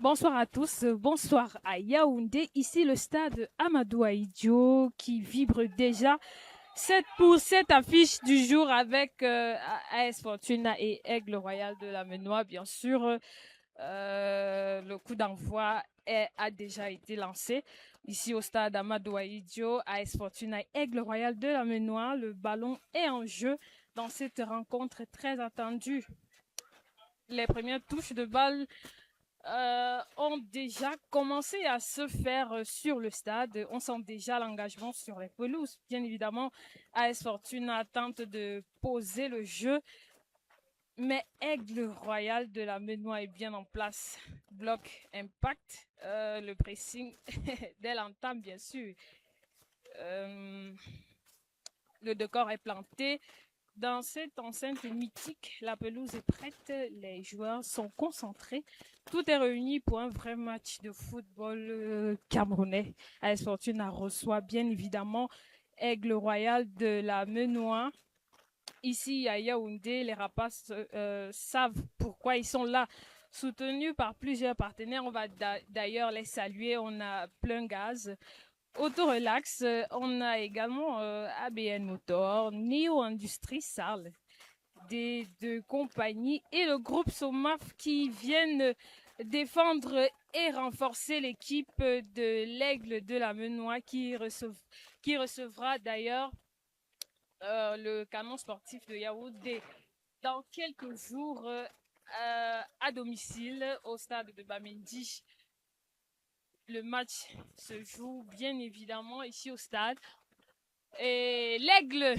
Bonsoir à tous, bonsoir à Yaoundé. Ici le stade Amadou Ahidjo qui vibre déjà pour cette affiche du jour avec AS Fortuna et Aigle Royal de la Menoie. Bien sûr, le coup d'envoi a déjà été lancé. Ici au stade Amadou Ahidjo, AS Fortuna et Aigle Royal de la Menoie. Le ballon est en jeu dans cette rencontre très attendue. Les premières touches de balle ont déjà commencé à se faire sur le stade. On sent déjà l'engagement sur les pelouses. Bien évidemment, AS Fortuna tente de poser le jeu, mais Aigle Royal de la Menoie est bien en place. Bloc impact, le pressing dès l'entame, bien sûr. Le décor est planté. Dans cette enceinte mythique, la pelouse est prête, les joueurs sont concentrés. Tout est réuni pour un vrai match de football camerounais. AS Fortuna reçoit bien évidemment Aigle Royal de la Menoie. Ici à Yaoundé, les rapaces savent pourquoi ils sont là. Soutenus par plusieurs partenaires, on va d'ailleurs les saluer. On a plein gaz. Autorelax, on a également ABN Motor, Neo Industrie Sarl, des deux compagnies et le groupe Somaf qui viennent défendre et renforcer l'équipe de l'Aigle de la Menoie qui recevra d'ailleurs le canon sportif de Yaoundé dans quelques jours à domicile au stade de Bamendi. Le match se joue bien évidemment ici au stade. Et l'aigle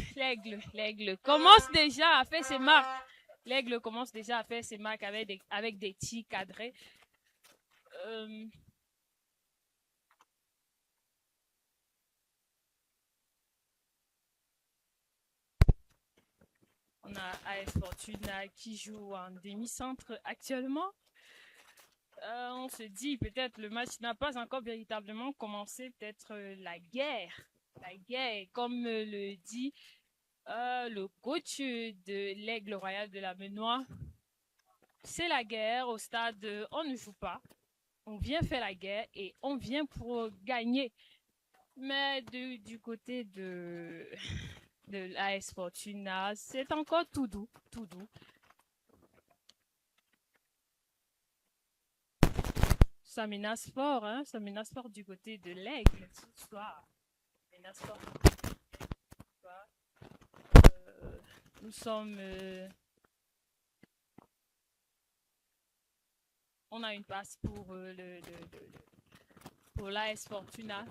commence déjà à faire ses marques. L'aigle commence déjà à faire ses marques avec des tirs cadrés. On a AS Fortuna qui joue en demi-centre actuellement. On se dit peut-être le match n'a pas encore véritablement commencé, peut-être la guerre. La guerre, comme le dit le coach de l'Aigle Royal de la Menoie. C'est la guerre au stade, on ne joue pas. On vient faire la guerre et on vient pour gagner. Mais du côté de l'AS Fortuna, c'est encore tout doux, tout doux. Ça menace fort, hein? Ça menace fort du côté de l'Aigle ce soir. Ça menace fort. Nous sommes... on a une passe pour pour l'AS Fortuna.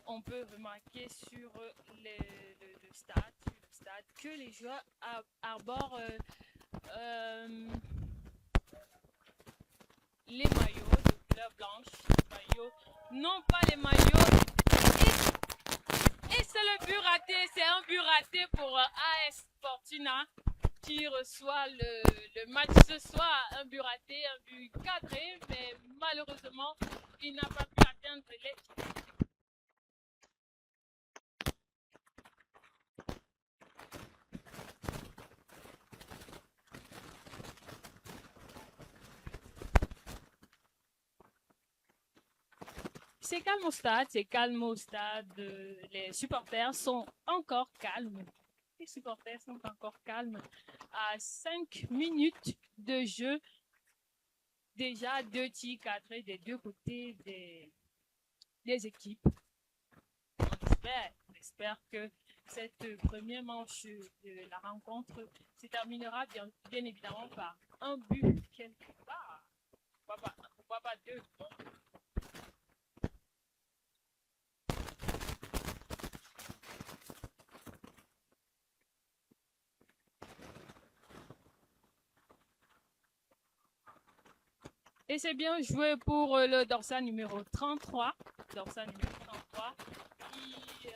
On peut remarquer sur le stade que les joueurs arborent les maillots de couleur blanche, non pas les maillots. Et c'est le but raté, c'est un but raté pour AS Fortuna qui reçoit le match ce soir. Un but raté, un but cadré, mais malheureusement, il n'a pas pu atteindre les... C'est calme au stade, c'est calme au stade. Les supporters sont encore calmes. Les supporters sont encore calmes. À 5 minutes de jeu, déjà 2 tirs cadrés des deux côtés des équipes. On espère que cette première manche de la rencontre se terminera bien évidemment par un but quelque part. Pourquoi pas deux? Et c'est bien joué pour le dorsal numéro 33. Dorsal numéro 33 qui...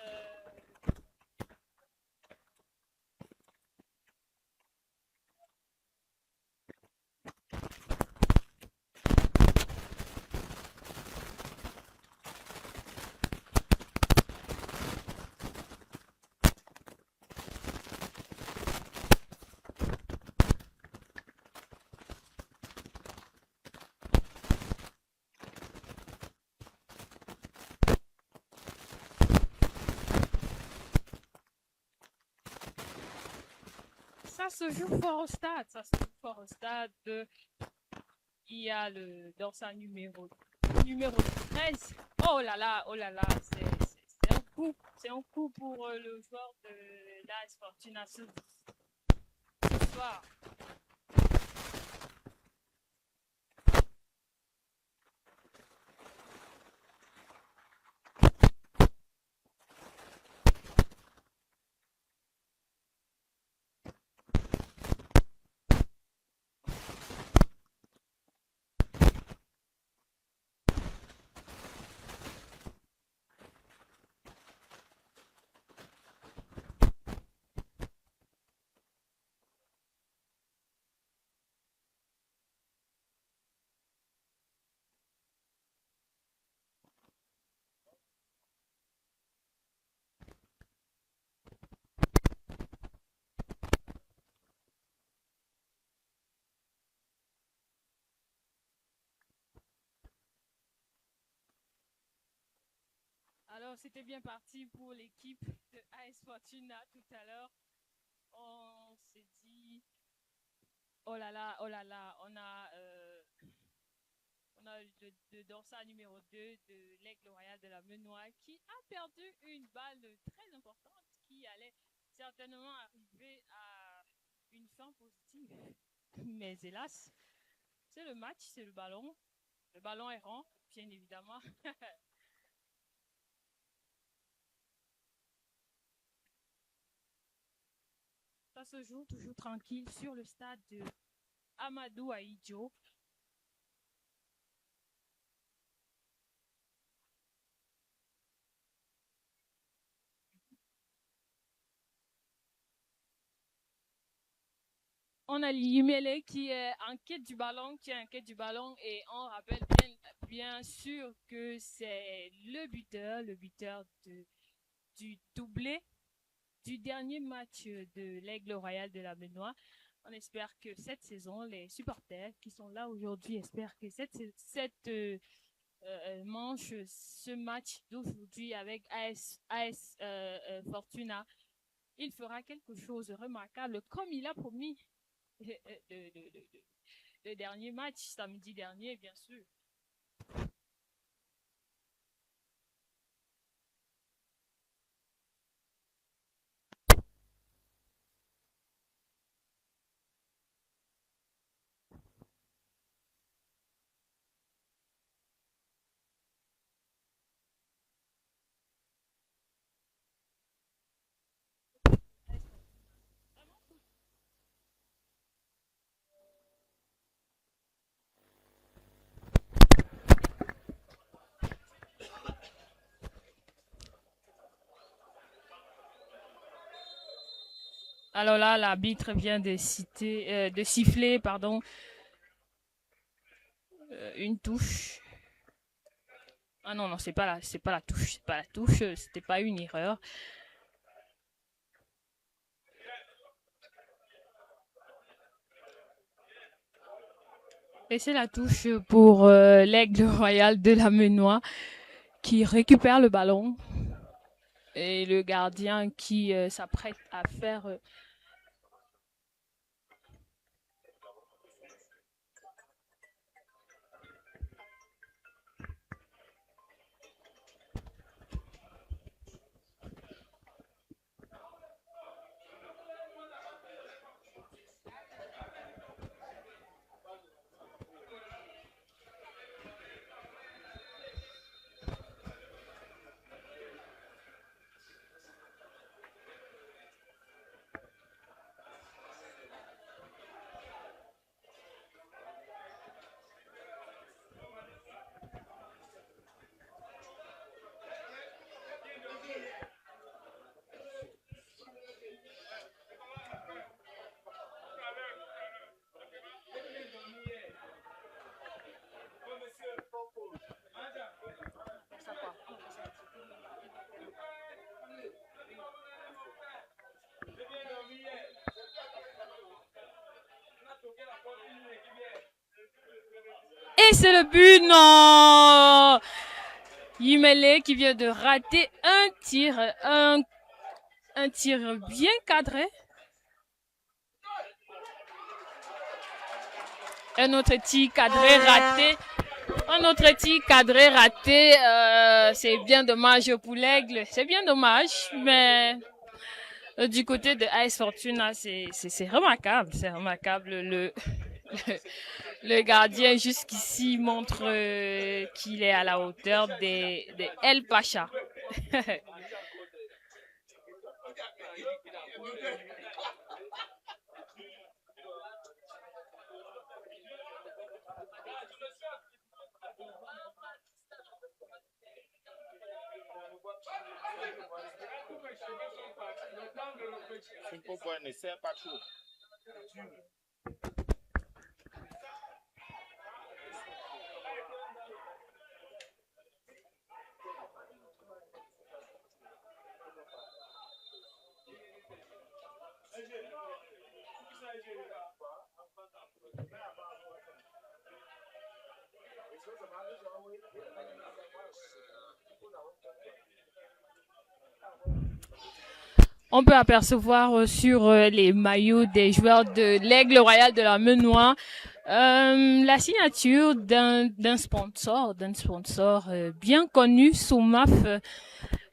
ça se joue fort au stade. Ça se joue fort au stade. Il y a le dorsal numéro 13. Oh là là, c'est un coup. C'est un coup pour le joueur de l'AS Fortuna ce soir. Alors, c'était bien parti pour l'équipe de AS Fortuna tout à l'heure. On s'est dit, oh là là, on a le dorsal numéro 2 de l'Aigle Royal de la Menoie qui a perdu une balle très importante qui allait certainement arriver à une fin positive. Mais hélas, c'est le match, c'est le ballon. Le ballon est rond, bien évidemment. Ça se joue toujours tranquille sur le stade de Amadou Ahidjo. On a Yumele qui est en quête du ballon, et on rappelle bien sûr que c'est le buteur du doublé du dernier match de l'Aigle Royal de la Menoie. On espère que cette saison, les supporters qui sont là aujourd'hui espèrent que cette manche, ce match d'aujourd'hui avec AS Fortuna, il fera quelque chose de remarquable comme il a promis le dernier match, samedi dernier, bien sûr. Alors là, l'arbitre vient de siffler, pardon, une touche. Ah non, c'est pas la touche, c'était pas une erreur. Et c'est la touche pour l'Aigle Royal de la Menoie qui récupère le ballon. Et le gardien qui s'apprête à faire et c'est le but, non! Yumele qui vient de rater un tir bien cadré. Un autre tir cadré raté. Un autre tir cadré raté. C'est bien dommage pour l'Aigle. C'est bien dommage, mais du côté de AS Fortuna, c'est remarquable. C'est remarquable. Le gardien jusqu'ici montre qu'il est à la hauteur des El Pacha. On peut apercevoir sur les maillots des joueurs de l'Aigle Royal de la Menoie la signature d'un sponsor bien connu, Somaf,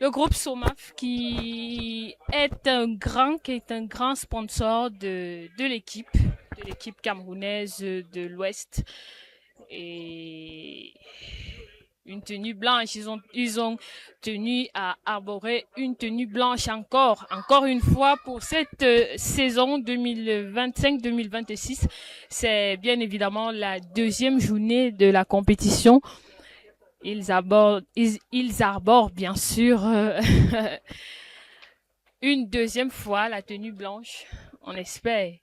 le groupe Somaf qui est un grand sponsor de l'équipe camerounaise de l'Ouest. Et une tenue blanche, ils ont tenu à arborer une tenue blanche encore une fois pour cette saison 2025-2026. C'est bien évidemment la deuxième journée de la compétition. Ils arborent bien sûr une deuxième fois la tenue blanche. On espère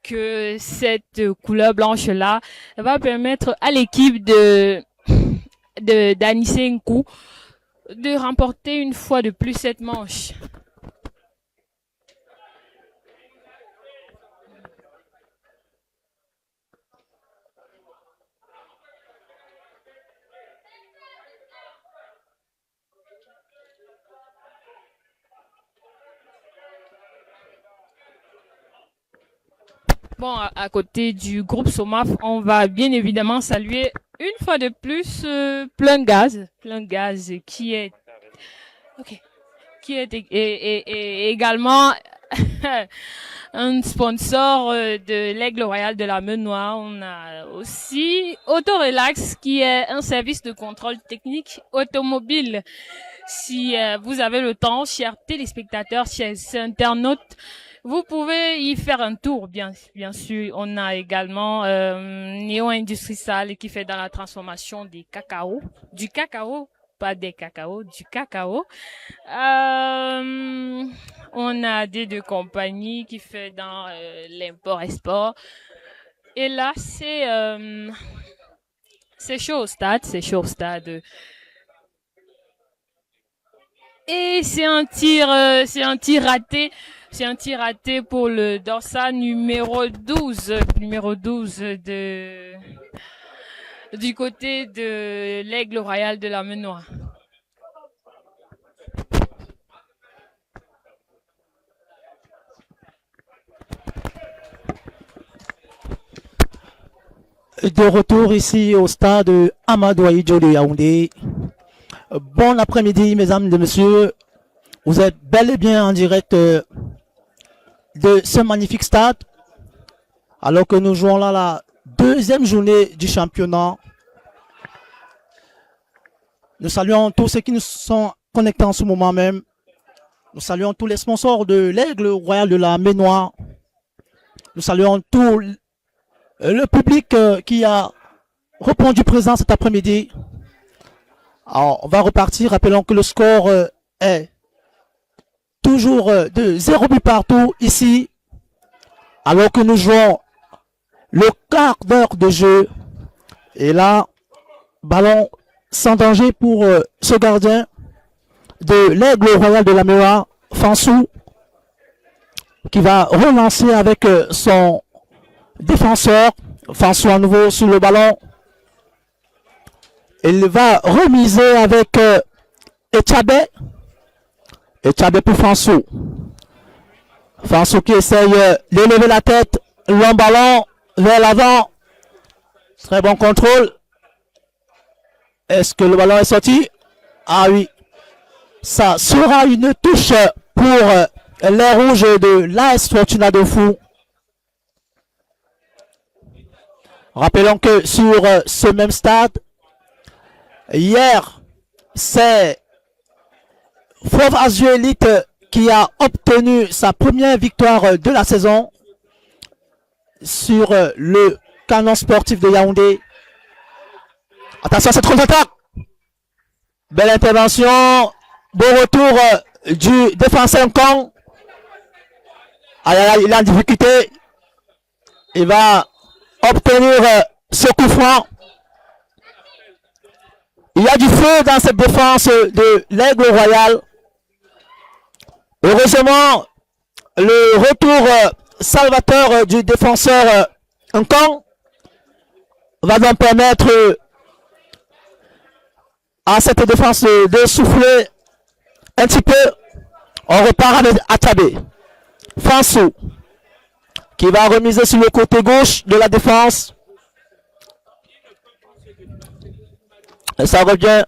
que cette couleur blanche là va permettre à l'équipe d'Anissé Nkou de remporter une fois de plus cette manche. Bon, à côté du groupe Somaf, on va bien évidemment saluer une fois de plus Plein Gaz qui est également un sponsor de l'Aigle Royal de la Menoie. On a aussi Autorelax qui est un service de contrôle technique automobile. Si vous avez le temps, chers téléspectateurs, chers internautes, vous pouvez y faire un tour, bien sûr. On a également Néo Industrie Sale qui fait dans la transformation du cacao. Pas des cacao, du cacao. On a des deux compagnies qui fait dans l'import-export. Et là, c'est chaud au stade. Et c'est un tir raté. C'est un tir raté pour le dorsal numéro 12 du côté de l'Aigle Royal de la Menoie. De retour ici au stade Amadou Ahidjo de Yaoundé. Bon après-midi, mesdames et messieurs. Vous êtes bel et bien en direct de ce magnifique stade. Alors que nous jouons là la deuxième journée du championnat. Nous saluons tous ceux qui nous sont connectés en ce moment même. Nous saluons tous les sponsors de l'Aigle Royal de la Menoie. Nous saluons tout le public qui a répondu présent cet après-midi. Alors, on va repartir. Rappelons que le score est toujours de 0 but partout ici. Alors que nous jouons le quart d'heure de jeu. Et là, ballon sans danger pour ce gardien de l'Aigle Royal de la Menoie, Fansou, qui va relancer avec son défenseur. Fansou à nouveau sur le ballon. Il va remiser avec Echabé. Echabé pour Fansou. Fansou qui essaye d'élever la tête. Long ballon vers l'avant. Très bon contrôle. Est-ce que le ballon est sorti? Ah oui. Ça sera une touche pour les rouges de l'AS Fortuna de Fou. Rappelons que sur ce même stade, hier, c'est Fauve Azur Elite qui a obtenu sa première victoire de la saison sur le canon sportif de Yaoundé. Attention, c'est trop d'attaque. Belle intervention. Bon retour du défenseur Nkong. Aïe, aïe, aïe, il est en difficulté. Il va obtenir ce coup franc. Il y a du feu dans cette défense de l'Aigle Royal. Heureusement, le retour salvateur du défenseur Nkong va donc permettre à cette défense de souffler un petit peu. On repart avec Atabé. Fansou qui va remiser sur le côté gauche de la défense. Et ça revient.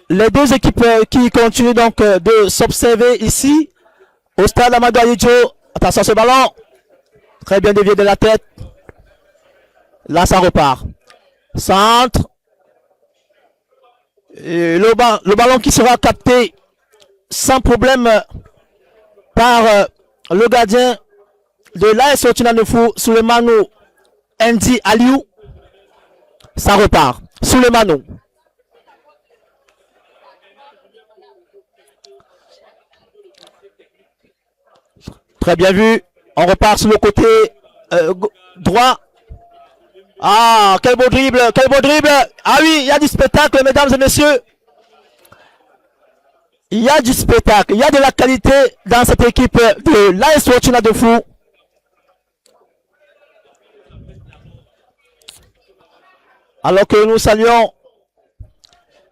Les deux équipes qui continuent donc de s'observer ici au stade Amadou Ahidjo. Attention ce ballon. Très bien dévié de la tête. Là ça repart. Centre. Et le ballon qui sera capté sans problème par le gardien de l'AS Fortuna de Fou, Souleymane Ndi Aliou. Ça repart. Souleymane. Très bien vu. On repart sur le côté droit. Ah, quel beau dribble, quel beau dribble. Ah oui, il y a du spectacle, mesdames et messieurs. Il y a du spectacle, il y a de la qualité dans cette équipe de l'AS Fortuna de Fou. Alors que nous saluons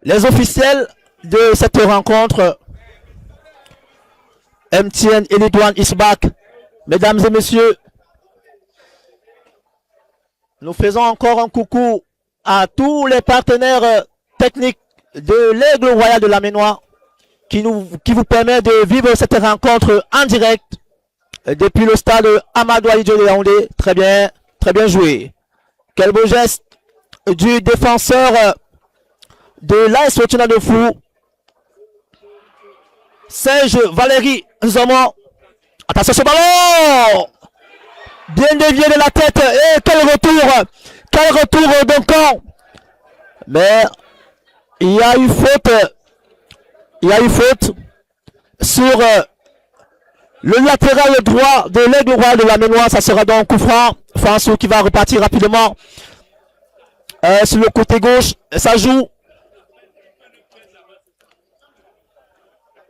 les officiels de cette rencontre, MTN et Lidouane Isbak, mesdames et messieurs, nous faisons encore un coucou à tous les partenaires techniques de l'Aigle Royal de la Ménois qui vous permet de vivre cette rencontre en direct depuis le stade Amadou Ahidjo de Yaoundé. Très bien joué. Quel beau geste du défenseur de l'AS Fortuna de Fou, Serge Valérie Nzomo. Attention ce ballon, bien dévié de la tête. Et quel retour d'un camp. Mais il y a eu faute sur le latéral droit de l'Aigle Royal de la Ménois. Ça sera donc coup franc. Fansou qui va repartir rapidement sur le côté gauche. Ça joue.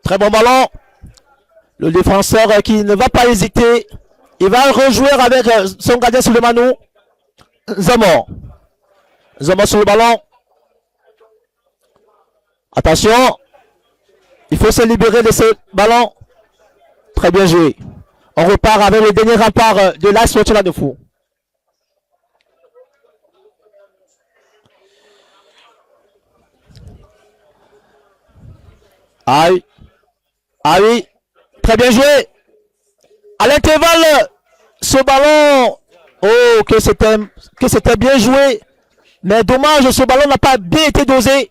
Très bon ballon. Le défenseur qui ne va pas hésiter. Il va rejouer avec son gardien Souleymane Nzomo. Nzomo sur le ballon. Attention. Il faut se libérer de ce ballon. Très bien joué. On repart avec le dernier rempart de l'AS Fortuna de Fou. Aïe. Ah oui. Très bien joué. À l'intervalle, ce ballon. Oh, que c'était bien joué. Mais dommage, ce ballon n'a pas bien été dosé.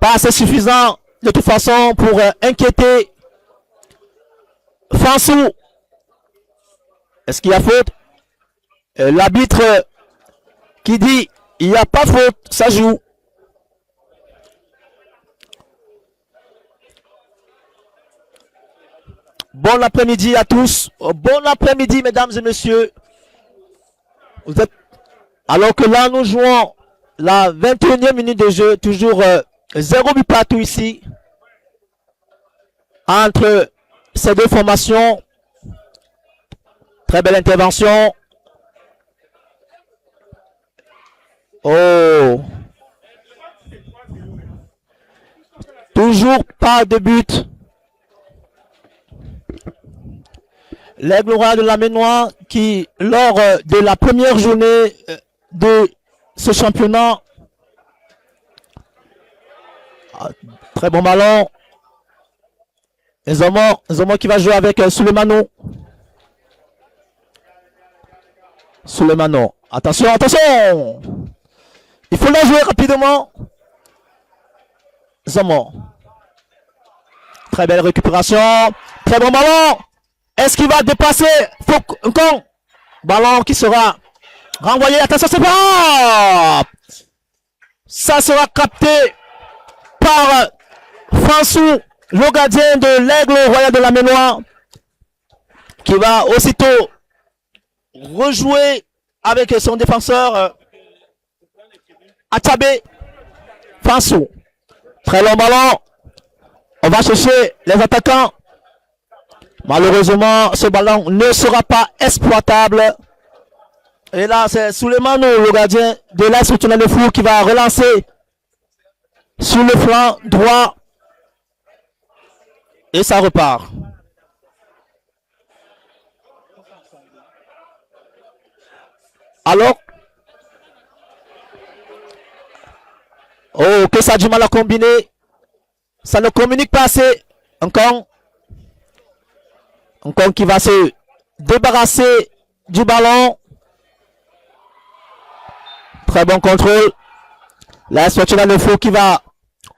Pas assez suffisant de toute façon pour inquiéter Fansou. Est-ce qu'il y a faute? L'arbitre qui dit il n'y a pas faute, ça joue. Bon après-midi à tous. Bon après-midi mesdames et messieurs. Vous êtes... Alors que là nous jouons la 21e minute de jeu. Toujours 0 but partout ici. Entre ces deux formations. Très belle intervention. Oh. Toujours pas de but. L'Aigle Royal de la Ménois qui, lors de la première journée de ce championnat, très bon ballon. Zomo qui va jouer avec Souleymano. Souleymano. Attention, attention! Il faut la jouer rapidement. Zomo. Très belle récupération. Très bon ballon. Est-ce qu'il va dépasser Foucault? Ballon qui sera renvoyé. Attention, c'est bon! Ça sera capté par François, le gardien de l'Aigle Royal de la Ménois, qui va aussitôt rejouer avec son défenseur Atabé. François. Très long ballon. On va chercher les attaquants. Malheureusement, ce ballon ne sera pas exploitable. Et là, c'est Souleymano, le gardien de l'AS Retournelle de Fou, qui va relancer sur le flanc droit. Et ça repart. Alors, oh, que ça a du mal à combiner. Ça ne communique pas assez. Encore qui va se débarrasser du ballon. Très bon contrôle. Là, c'est le fou qui va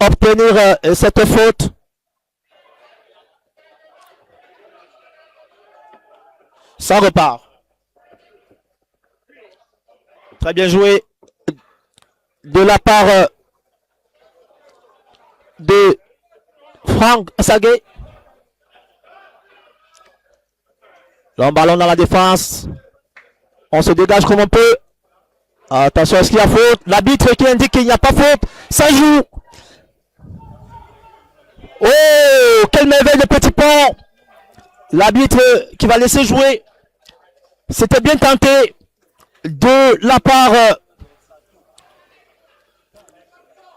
obtenir cette faute. Ça repart. Très bien joué de la part de Franck Saguet. Le ballon dans la défense. On se dégage comme on peut. Attention, est-ce qu'il y a faute? L'arbitre qui indique qu'il n'y a pas faute. Ça joue. Oh, quel merveille de petit pont. L'arbitre qui va laisser jouer. C'était bien tenté de la part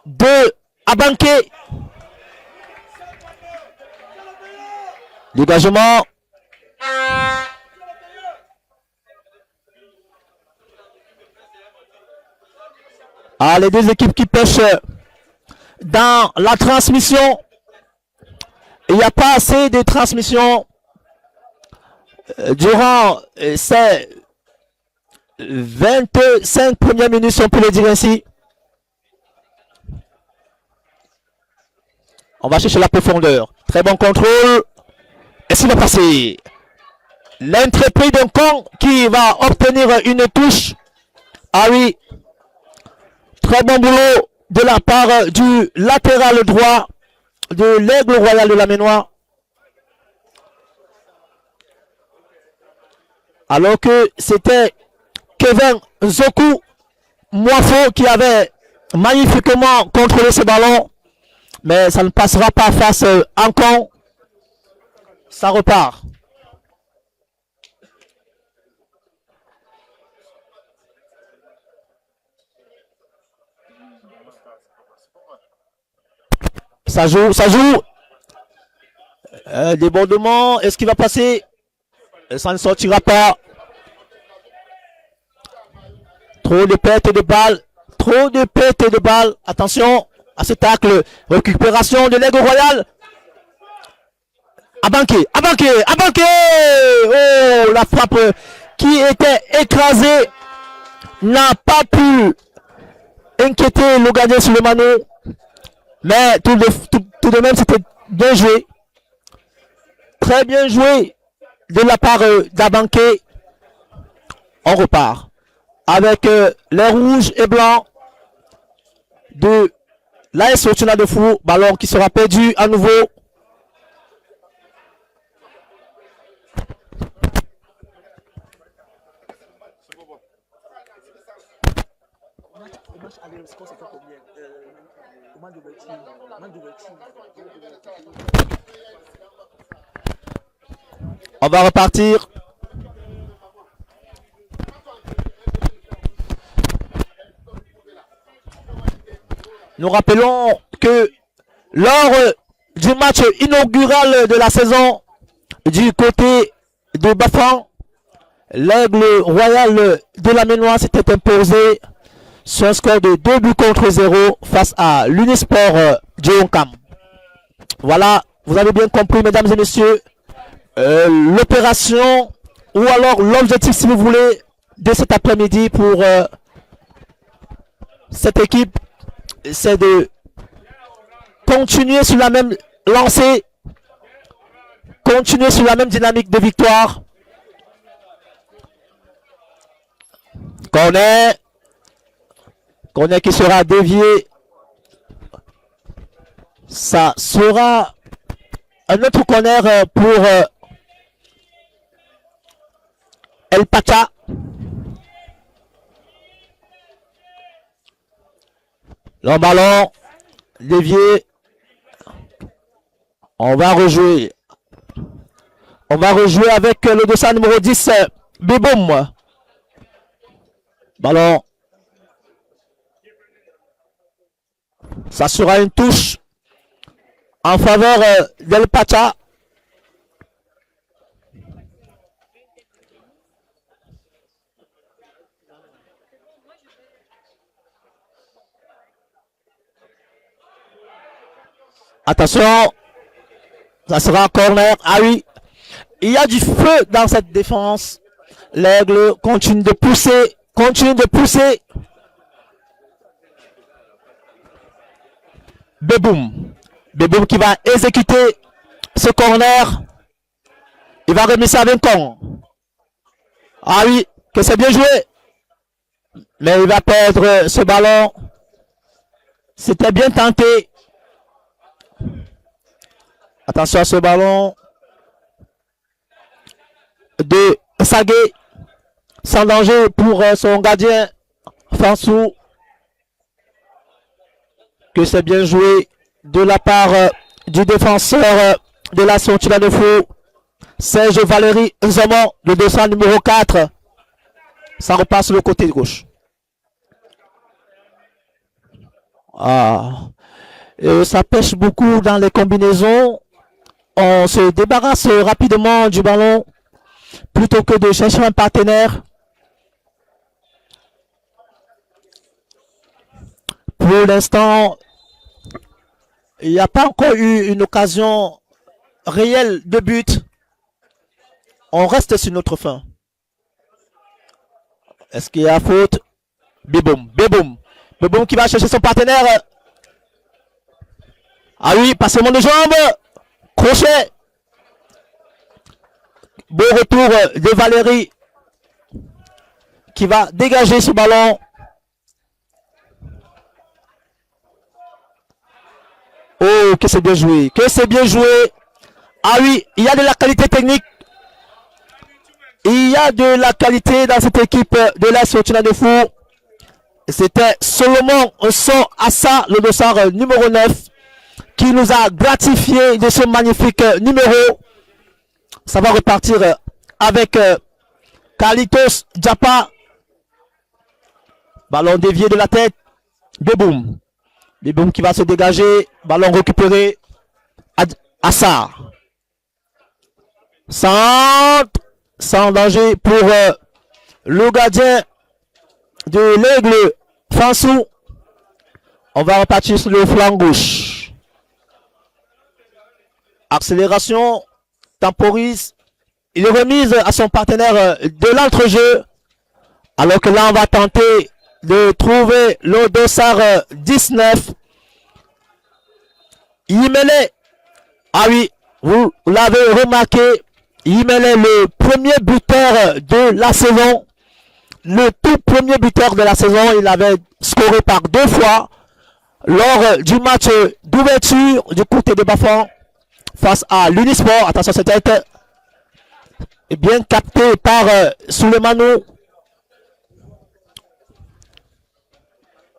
de Abanké. Dégagement. Ah, les deux équipes qui pêchent dans la transmission. Il n'y a pas assez de transmission durant ces 25 premières minutes, si on peut le dire ainsi. On va chercher la profondeur. Très bon contrôle. Et s'il va passer? L'intrépide d'un con qui va obtenir une touche. Ah oui. Très bon boulot de la part du latéral droit de l'Aigle Royal de la Ménois. Alors que c'était Kevin Zoku Moifo qui avait magnifiquement contrôlé ce ballon. Mais ça ne passera pas face à Ancon. Ça repart. Ça joue, ça joue. Débordement, est-ce qu'il va passer? Ça ne sortira pas. Trop de pertes de balles. Trop de pertes de balles. Attention à ce tacle. Récupération de l'Aigle Royal. Abanké, Abanké, Abanké. Oh, la frappe qui était écrasée n'a pas pu inquiéter le gardien Souleymano. Mais tout de même, c'était bien joué. Très bien joué de la part d'Abanké. On repart avec les rouges et blancs de l'AS Retournelle de Fou. Ballon qui sera perdu à nouveau. On va repartir. Nous rappelons que lors du match inaugural de la saison du côté de Bafang, l'Aigle Royal de la Ménoise s'était imposé sur un score de 2 buts contre 0 face à l'Unisport Dionkam. Voilà, vous avez bien compris, mesdames et messieurs, l'opération ou alors l'objectif, si vous voulez, de cet après-midi pour cette équipe, c'est de continuer sur la même lancée, continuer sur la même dynamique de victoire. Corner qui sera dévié. Ça sera un autre corner pour El Pacha. Le ballon dévié. On va rejouer. On va rejouer avec le dossard numéro 10, Biboum. Ballon. Ça sera une touche en faveur d'El Pacha. Attention. Ça sera un corner. Ah oui. Il y a du feu dans cette défense. L'Aigle continue de pousser. Continue de pousser. Beboum. Beboum qui va exécuter ce corner. Il va remettre ça à Vincon. Ah oui, que c'est bien joué. Mais il va perdre ce ballon. C'était bien tenté. Attention à ce ballon de Sagué. Sans danger pour son gardien Fansou. Que c'est bien joué de la part du défenseur de la Sontila de Fou, Serge Valérie Zaman, le dossard numéro 4. Ça repasse sur le côté gauche. Ah. Et ça pêche beaucoup dans les combinaisons. On se débarrasse rapidement du ballon plutôt que de chercher un partenaire. Pour l'instant, il n'y a pas encore eu une occasion réelle de but. On reste sur notre fin. Est-ce qu'il y a faute? Biboum, Biboum. Biboum qui va chercher son partenaire. Ah oui, passement de jambes. Crochet. Beau retour de Valérie qui va dégager ce ballon. Oh, que c'est bien joué. Que c'est bien joué. Ah oui, il y a de la qualité technique. Il y a de la qualité dans cette équipe de la Sontila de Fou. C'était Solomon Son Assa, le dossard numéro 9, qui nous a gratifié de ce magnifique numéro. Ça va repartir avec Carlitos Diapa. Ballon dévié de la tête. Beboum. Beboum qui va se dégager. Ballon récupéré. Assar. Centre. Sans danger pour le gardien de l'Aigle Fansou. On va repartir sur le flanc gauche. Accélération. Temporise. Il est remise à son partenaire de l'entrejeu. Alors que là, on va tenter de trouver le dossard 19. Yimele. Ah oui, vous l'avez remarqué. Yimele est le premier buteur de la saison. Le tout premier buteur de la saison. Il avait scoré par 2 fois lors du match d'ouverture du côté de Bafang face à l'Unisport. Attention, c'était bien capté par Souleymano.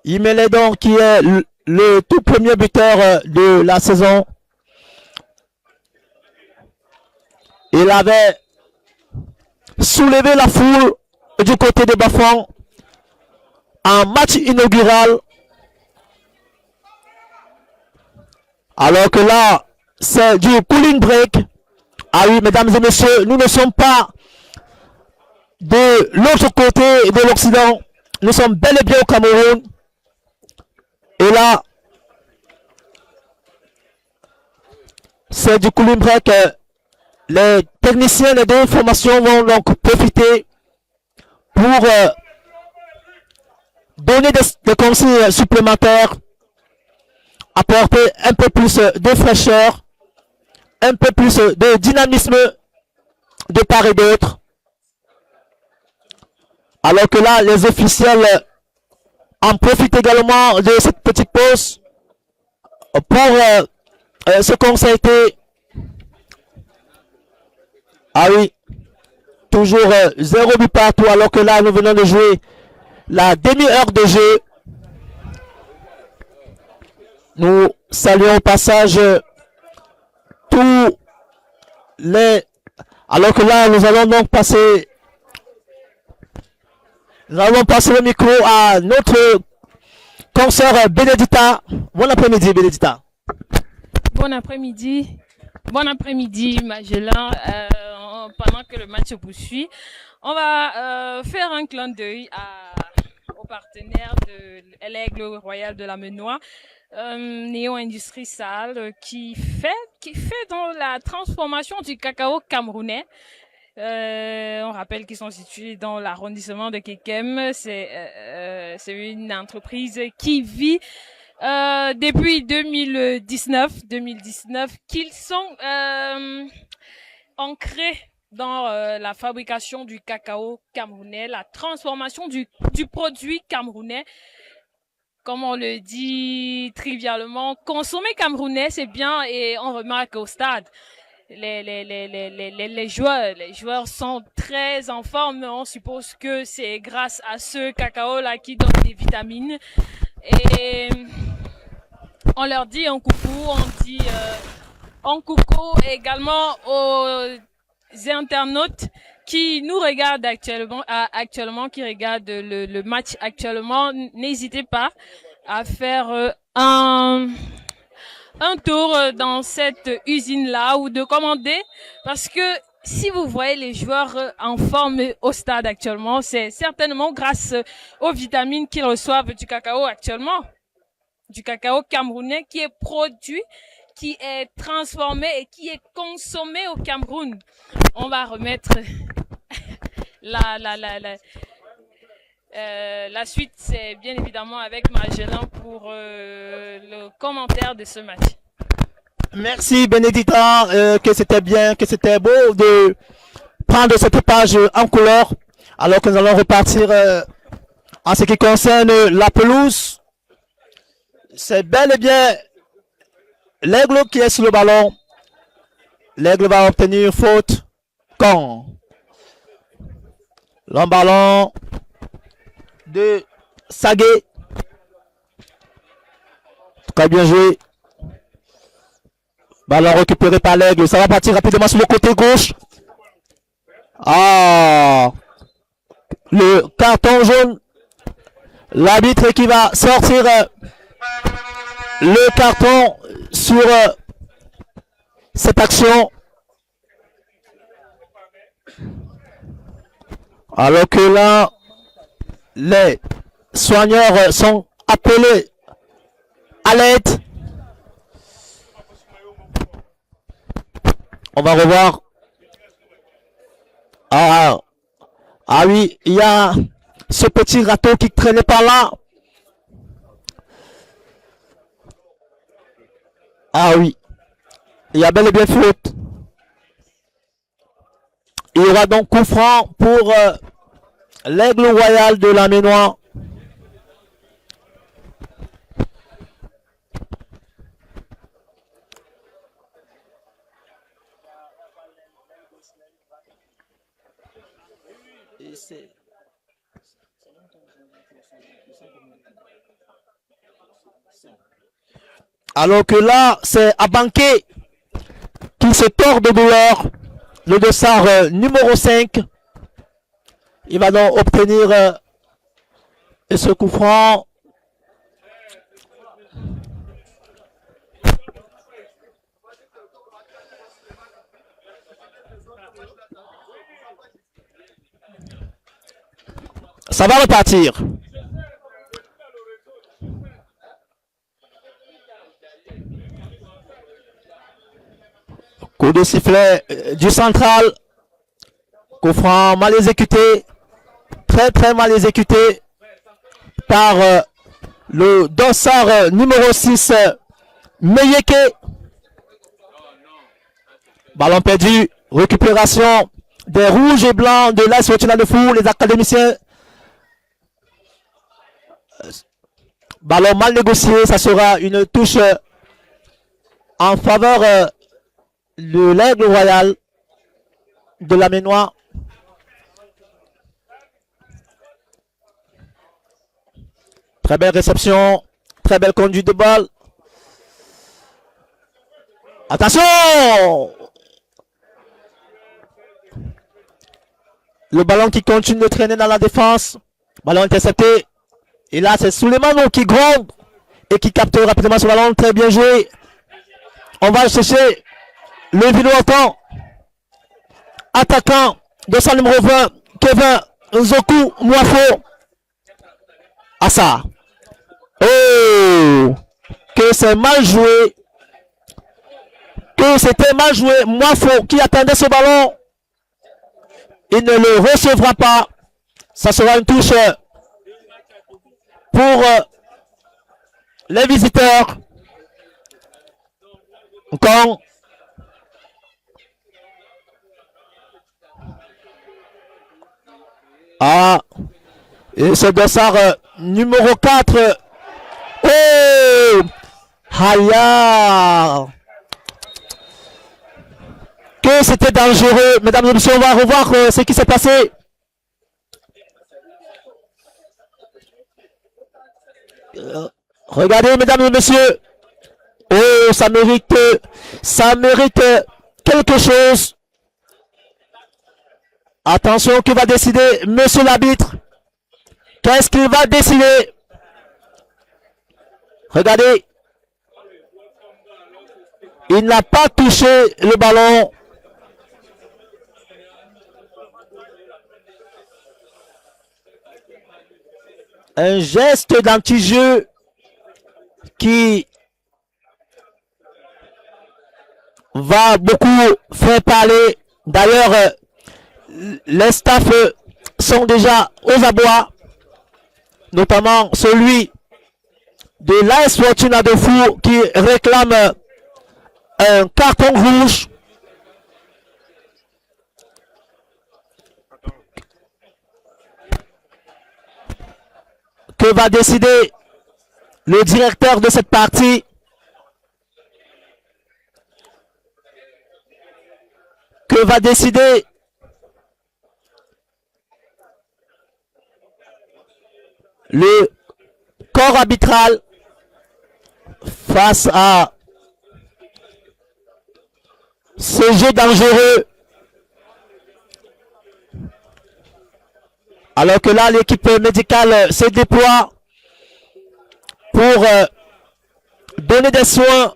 Yimele donc qui est le tout premier buteur de la saison. Il avait soulevé la foule du côté de Bafang en match inaugural. Alors que là, c'est du cooling break Ah oui, mesdames et messieurs, nous ne sommes pas de l'autre côté de l'Occident. Nous sommes bel et bien au Cameroun. Et là, c'est du cooling break. Les techniciens d'information vont donc profiter pour donner des consignes supplémentaires, apporter un peu plus de fraîcheur, un peu plus de dynamisme de part et d'autre. Alors que là, les officiels en profitent également de cette petite pause pour se concerter. Ah oui, toujours 0 but partout, alors que là, nous venons de jouer la demi-heure de jeu. Nous saluons au passage tous les... Alors que là, nous allons donc passer... Nous allons passer le micro à notre consoeur Bénédicta. Bon après-midi, Bénédicta. Bon après-midi. Bon après-midi, Magellan. Pendant que le match se poursuit, on va faire un clin d'œil aux partenaires de l'Aigle Royal de la Menoie, Néo Industrie Sale, qui fait dans la transformation du cacao camerounais. On rappelle qu'ils sont situés dans l'arrondissement de Kekem. C'est une entreprise qui vit depuis 2019, qu'ils sont ancrés dans la fabrication du cacao camerounais, la transformation du produit camerounais. Comme on le dit trivialement, consommer camerounais, c'est bien, et on remarque au stade. Les joueurs sont très en forme. On suppose que c'est grâce à ce cacao-là qui donne des vitamines. Et on leur dit un coucou, on dit un coucou également aux internautes qui nous regardent actuellement, qui regardent le match actuellement. N'hésitez pas à faire un tour dans cette usine-là ou de commander, parce que si vous voyez les joueurs en forme au stade actuellement, c'est certainement grâce aux vitamines qu'ils reçoivent du cacao actuellement, du cacao camerounais qui est produit, qui est transformé et qui est consommé au Cameroun. On va remettre la suite, c'est bien évidemment avec Magellan pour le commentaire de ce match. Merci Bénédicta, que c'était bien, que c'était beau de prendre cette page en couleur, alors que nous allons repartir en ce qui concerne la pelouse. C'est bel et bien l'Aigle qui est sur le ballon. L'Aigle va obtenir faute quand le ballon de Sagué. Très bien joué. Ballon récupéré par l'Aigle. Ça va partir rapidement sur le côté gauche. Ah, le carton jaune. L'arbitre qui va sortir le carton sur cette action. Alors que là, les soigneurs sont appelés à l'aide. On va revoir. Ah oui, il y a ce petit râteau qui traînait par là. Ah oui, il y a bel et bien faute. Il y aura donc coup franc pour l'Aigle Royal de la Menoie. Alors que là, c'est Abanké qui se tord de douleur. Le dossard numéro 5. Il va donc obtenir ce coup franc. Ça va repartir. Coup de sifflet du central. Coup franc mal exécuté. Très mal exécuté par le dossard numéro 6, Meyeke. Ballon perdu. Récupération des rouges et blancs de l'AS Fortuna de Fou, les académiciens. Ballon mal négocié, ça sera une touche en faveur de l'Aigle Royal de la Ménois. Très belle réception, très belle conduite de balle. Attention! Le ballon qui continue de traîner dans la défense. Ballon intercepté. Et là, c'est Souleymano qui gronde et qui capte rapidement ce ballon. Très bien joué. On va chercher le Villoatan. Attaquant de son numéro 20, Kevin Nzoku Mwafo. Assa. Oh! Que c'est mal joué. Que c'était mal joué. Mwafo qui attendait ce ballon. Il ne le recevra pas. Ça sera une touche pour les visiteurs. Encore. Ah. Et ce dossard numéro 4. Oh! Haya. Que c'était dangereux. Mesdames et messieurs, on va revoir ce qui s'est passé. Regardez, mesdames et messieurs. Oh, ça mérite quelque chose. Attention, qui va décider, monsieur l'arbitre? Qu'est-ce qu'il va décider? Regardez. Il n'a pas touché le ballon. Un geste d'anti-jeu qui va beaucoup faire parler. D'ailleurs, les staffs sont déjà aux abois, notamment celui de l'AS Fortuna de Fou qui réclame un carton rouge. Que va décider le directeur de cette partie? Que va décider le corps arbitral face à ce jeu dangereux? Alors que là, l'équipe médicale se déploie pour donner des soins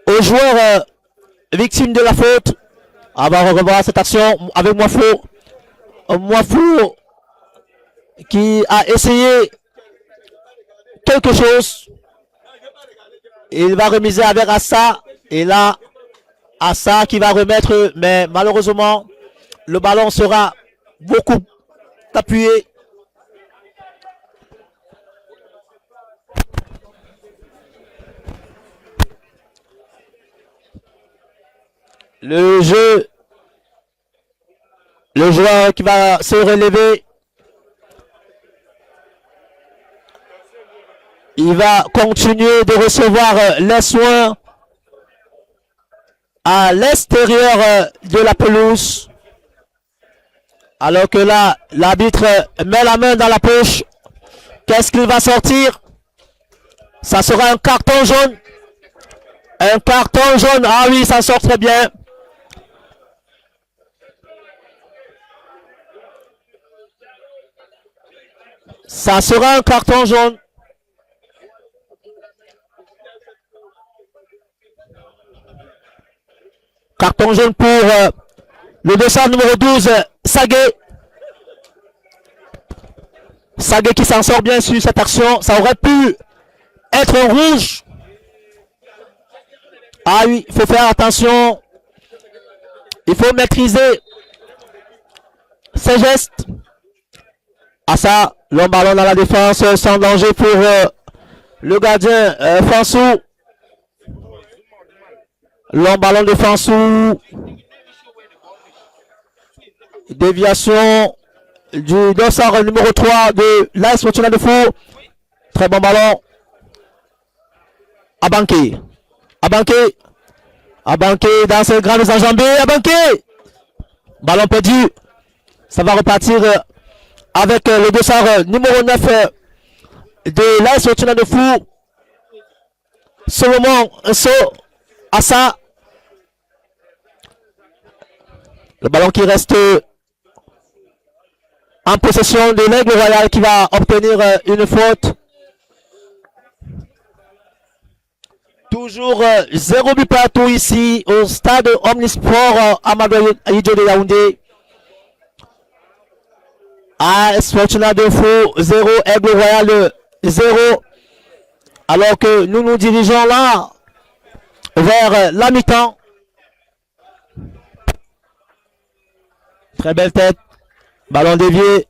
aux joueurs victimes de la faute. On va revoir cette action avec Mwafo. Mwafo qui a essayé quelque chose. Il va remiser avec Assa. Et là, Assa qui va remettre, mais malheureusement, le ballon sera beaucoup appuyé. Le joueur qui va se relever. Il va continuer de recevoir les soins à l'extérieur de la pelouse. Alors que là, l'arbitre met la main dans la poche. Qu'est-ce qu'il va sortir? Ça sera un carton jaune. Un carton jaune. Ah oui, ça sort très bien. Ça sera un carton jaune. Carton jaune pour le dossard numéro 12, Saguet. Saguet qui s'en sort bien sur cette action. Ça aurait pu être un rouge. Ah oui, il faut faire attention. Il faut maîtriser ses gestes. Ah ça, le ballon dans la défense sans danger pour le gardien Fansou. Long ballon de Fansou. Déviation du dossard numéro 3 de l'AS Fortuna de Fou. Très bon ballon. Abanké. Abanké. Abanké dans ses grandes enjambées. Abanké. Ballon perdu. Ça va repartir avec le dossard numéro 9 de l'AS Fortuna de Fou. Solomon So Assa. Le ballon qui reste en possession de l'Aigle Royal qui va obtenir une faute. Toujours 0 but partout ici au stade Omnisport Amadou Ahidjo de Yaoundé. AS Fortuna de Fou 0, Aigle Royal 0. Alors que nous nous dirigeons là vers la mi-temps. Très belle tête. Ballon dévié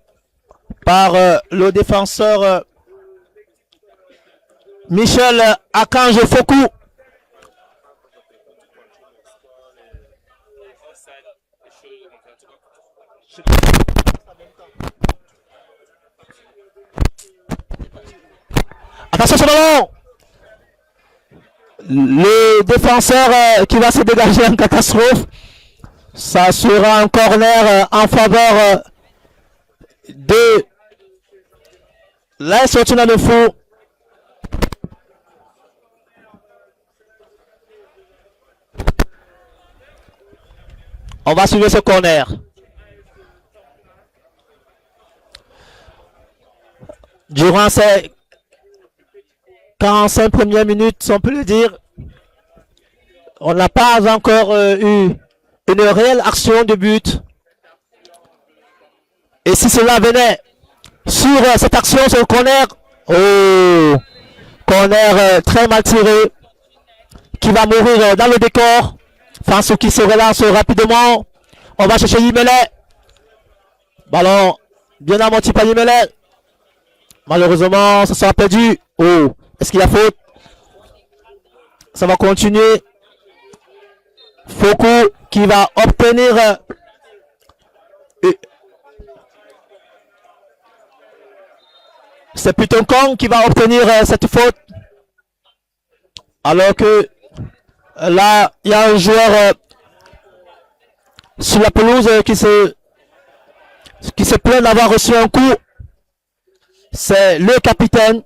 par le défenseur Michel Akange Fokou. Attention ce ballon. Le défenseur qui va se dégager en catastrophe. Ça sera un corner en faveur de l'AS Fortuna de Fou. On va suivre ce corner. Durant ces 45 premières minutes, si on peut le dire, on n'a pas encore eu une réelle action de but. Et si cela venait sur cette action, sur le corner, oh, corner très mal tiré, qui va mourir dans le décor. Fansou qui se relance rapidement. On va chercher Yimele. Ballon bien amorti par Yimele. Malheureusement, ça sera perdu. Oh, est-ce qu'il y a faute? Ça va continuer. Fokou qui va obtenir c'est plutôt Kong qui va obtenir cette faute. Alors que là, il y a un joueur sur la pelouse qui se plaint d'avoir reçu un coup. C'est le capitaine.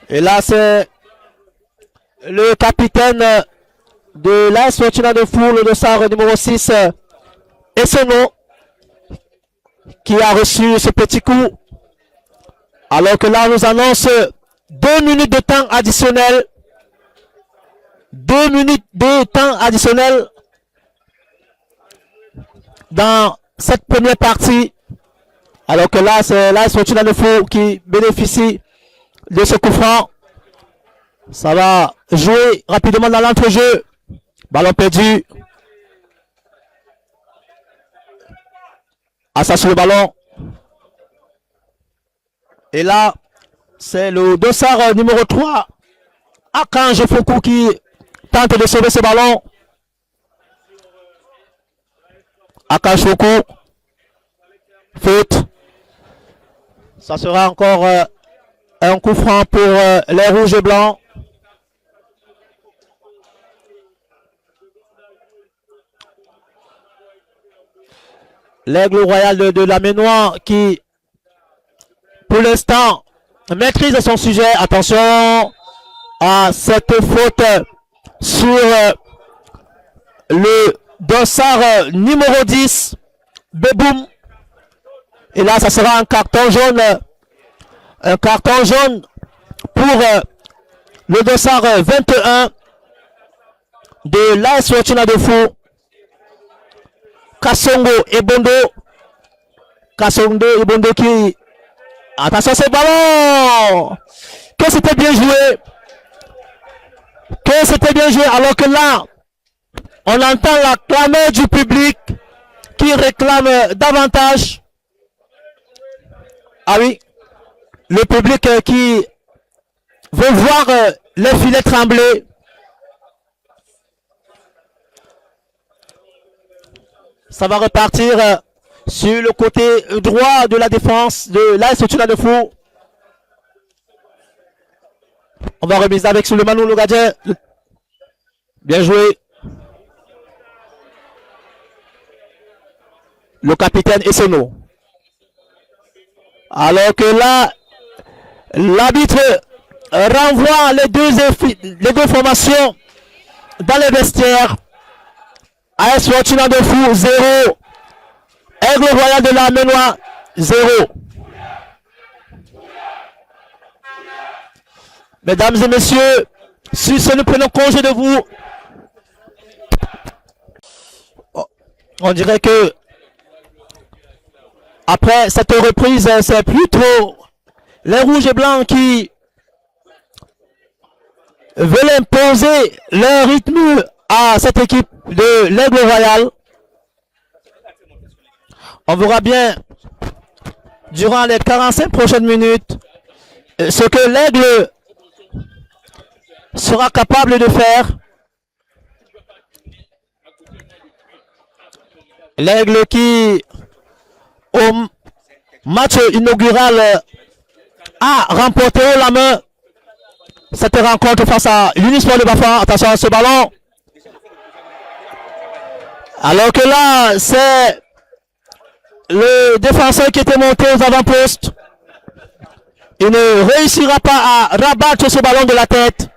Et là, c'est le capitaine de l'AS Fortuna de Fou, le dossard numéro 6, Essono, qui a reçu ce petit coup. Alors que là, on nous annonce 2 minutes de temps additionnel. 2 minutes de temps additionnel dans cette première partie. Alors que là, c'est l'AS Fortuna de Fou qui bénéficie de ce coup franc. Ça va jouer rapidement dans l'entrejeu. Ballon perdu. Assa sur le ballon. Et là, c'est le dossard numéro 3, Akange Fokou, qui tente de sauver ce ballon. Akange Fokou. Faute. Ça sera encore un coup franc pour les rouges et blancs. L'Aigle Royal de la Ménois qui, pour l'instant, maîtrise son sujet. Attention à cette faute sur le dossard numéro 10, Beboum. Et là, ça sera un carton jaune. Un carton jaune pour le dossard 21 de l'AS Fortuna de Fou. Kassongo et Bondo. Kassongo et Bondo qui... Attention, ce ballon! Que c'était bien joué! Que c'était bien joué, alors que là, on entend la clameur du public qui réclame davantage. Ah oui, le public qui veut voir les filets trembler. Ça va repartir sur le côté droit de la défense de l'AS Fortuna de Fou. On va remiser avec Souleymane le gardien. Bien joué. Le capitaine Esseno. Alors que là, l'arbitre renvoie les deux formations dans les vestiaires. AS Fortuna de Fou 0. Aigle Royal de la Ménois 0. Mesdames et messieurs, si nous prenons congé de vous, on dirait que après cette reprise, c'est plutôt les rouges et blancs qui veulent imposer leur rythme à cette équipe de l'Aigle Royal. On verra bien durant les 45 prochaines minutes ce que l'Aigle sera capable de faire. L'Aigle qui, au match inaugural, a remporté la main cette rencontre face à l'Unisport de Bafang. Attention à ce ballon. Alors que là, c'est le défenseur qui était monté aux avant-postes. Il ne réussira pas à rabattre ce ballon de la tête.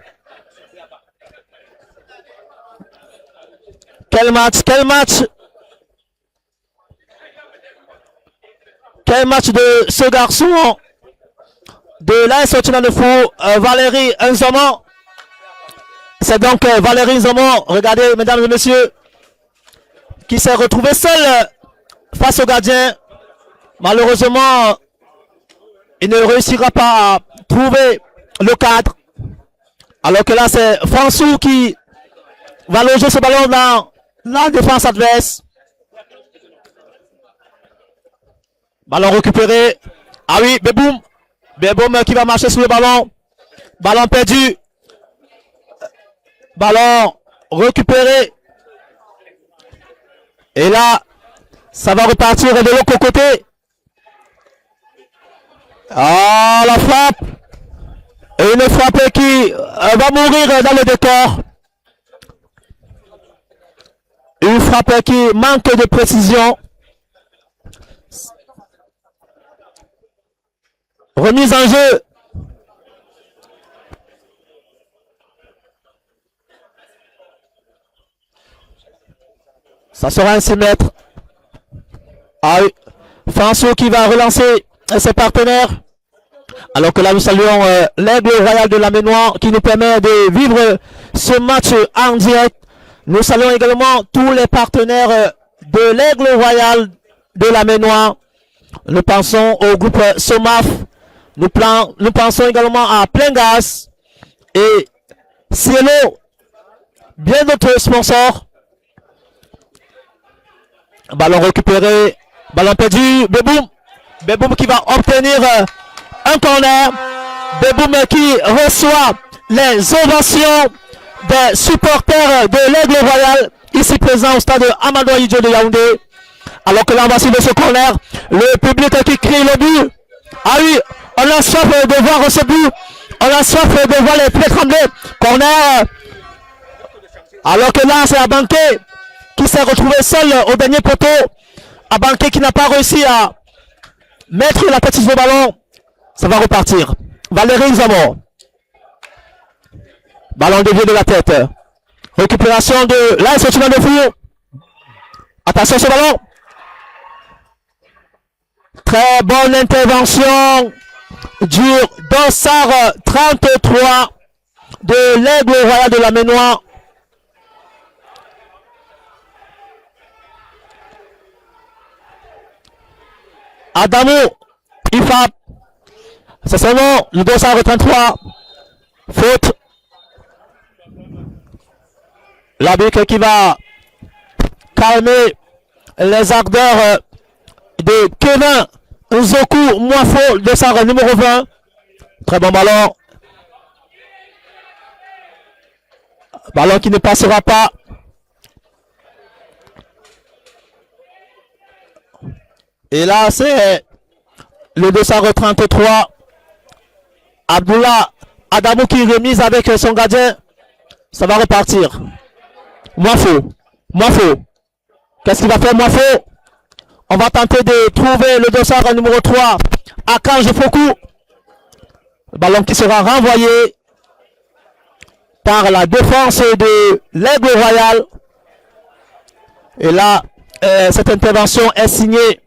Quel match, quel match. Quel match de ce garçon de l'AS Fortuna de Fou, Valérie Nzomo. C'est donc Valérie Nzomo, regardez mesdames et messieurs, qui s'est retrouvé seul face au gardien. Malheureusement, il ne réussira pas à trouver le cadre. Alors que là, c'est François qui va loger ce ballon dans la défense adverse. Ballon récupéré. Ah oui, Beboum. Beboum qui va marcher sur le ballon. Ballon perdu. Ballon récupéré. Et là, ça va repartir de l'autre côté. Ah, la frappe. Et une frappe qui va mourir dans le décor. Une frappe qui manque de précision. Remise en jeu. Ça sera un 6 mètres. Ah oui. François qui va relancer ses partenaires. Alors que là, nous saluons l'Aigle Royal de la Ménois qui nous permet de vivre ce match en direct. Nous saluons également tous les partenaires de l'Aigle Royal de la Ménois. Nous pensons au groupe Somaf. Nous pensons également à Plein Gaz et Cielo. Bien d'autres sponsors. Ballon récupéré. Ballon perdu. Beboum. Beboum qui va obtenir un corner. Beboum qui reçoit les ovations des supporters de l'Aigle Royal ici présent au stade Amadou Ahidjo de Yaoundé. Alors que là on va suivre ce corner. Le public qui crie le but. Ah oui, on a soif de voir ce but. On a soif de voir les pieds trembler. Corner. Alors que là c'est Abanké qui s'est retrouvé seul au dernier poteau. Abanké qui n'a pas réussi à mettre la tête sur le ballon. Ça va repartir. Valérie Zamor. Ballon dévié de la tête. Récupération de l'AS Fortuna de Fou. Attention ce ballon. Très bonne intervention du Dossard 33 de l'Aigle Royal de la Ménois. Adamo, il frappe. C'est son nom, le Dossard 33. Faute. L'arbitre qui va calmer les ardeurs de Kevin Nzoku Mwafo, Dossard numéro 20. Très bon ballon. Ballon qui ne passera pas. Et là, c'est le Dossard 33. Abdullah Adamou qui remise avec son gardien. Ça va repartir. Mwafo. Qu'est-ce qu'il va faire, Mwafo? On va tenter de trouver le Dossard numéro 3. Akange Foku. Ballon qui sera renvoyé par la défense de l'Aigle Royal. Et là, cette intervention est signée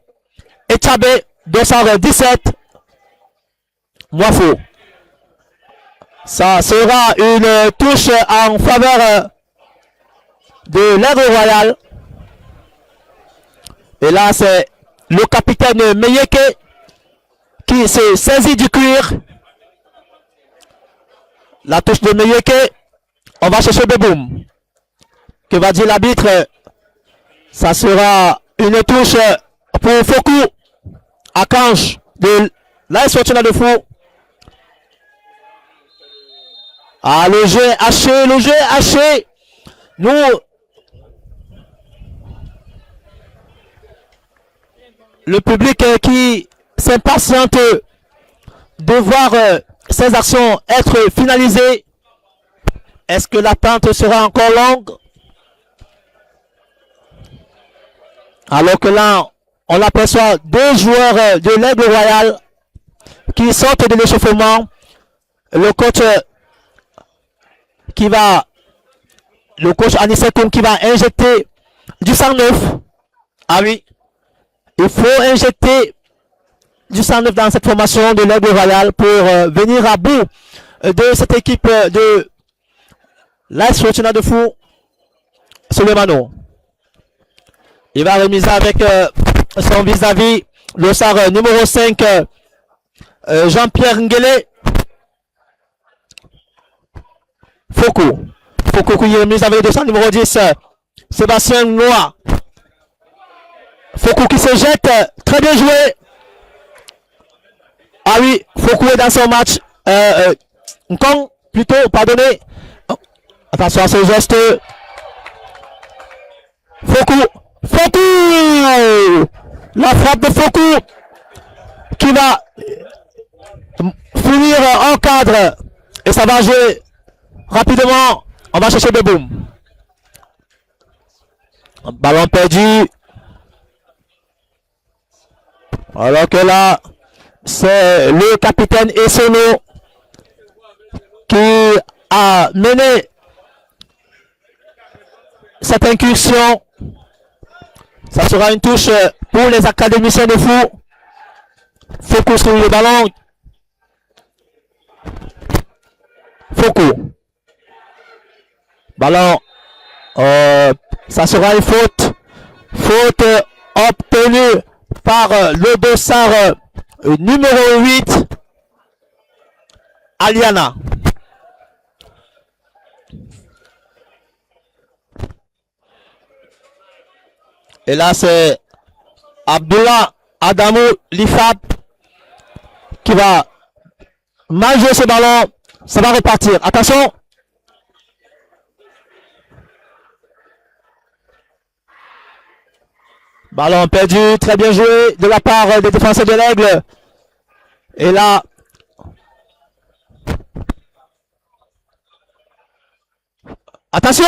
Echabe, Dossard 17. Mwafo. Ça sera une touche en faveur de l'Aigle Royal. Et là, c'est le capitaine Meyeke qui se saisit du cuir. La touche de Meyeke. On va chercher Beboum. Que va dire l'arbitre? Ça sera une touche pour Foku. Akange de l'AS Fortuna de Fou. Ah, le jeu haché. Nous, le public qui s'impatiente de voir ces actions être finalisées. Est-ce que l'attente sera encore longue? Alors que là, on aperçoit deux joueurs de l'Aigle Royal qui sortent de l'échauffement. Le coach Anisetoum qui va injecter du sang neuf. Ah oui, il faut injecter du sang neuf dans cette formation de l'Aigle Royal pour venir à bout de cette équipe de l'AS Fortuna de Fou. Soleimano. Il va remiser avec son vis-à-vis le SAR numéro 5, Jean-Pierre Nguele. Foku qui remise avec le SAR numéro 10, Sébastien Noir. Foku qui se jette, très bien joué. Ah oui, Foku est dans son match. Nkong, plutôt, pardonnez. Oh, attention à ce geste. Foku, la frappe de Foku qui va finir en cadre et ça va jouer rapidement. On va chercher Beboum. Ballon perdu. Alors que là, c'est le capitaine Essono qui a mené cette incursion. Ça sera une touche pour les académiciens de Fou. Foku sur le ballon. Foku. Ballon. Ça sera une faute. Faute obtenue par le Dossard numéro 8. Aliana. Et là, c'est Abdullah Adamou Lifab qui va mal jouer ce ballon. Ça va repartir. Attention. Ballon perdu. Très bien joué de la part des défenseurs de l'Aigle. Et là, attention!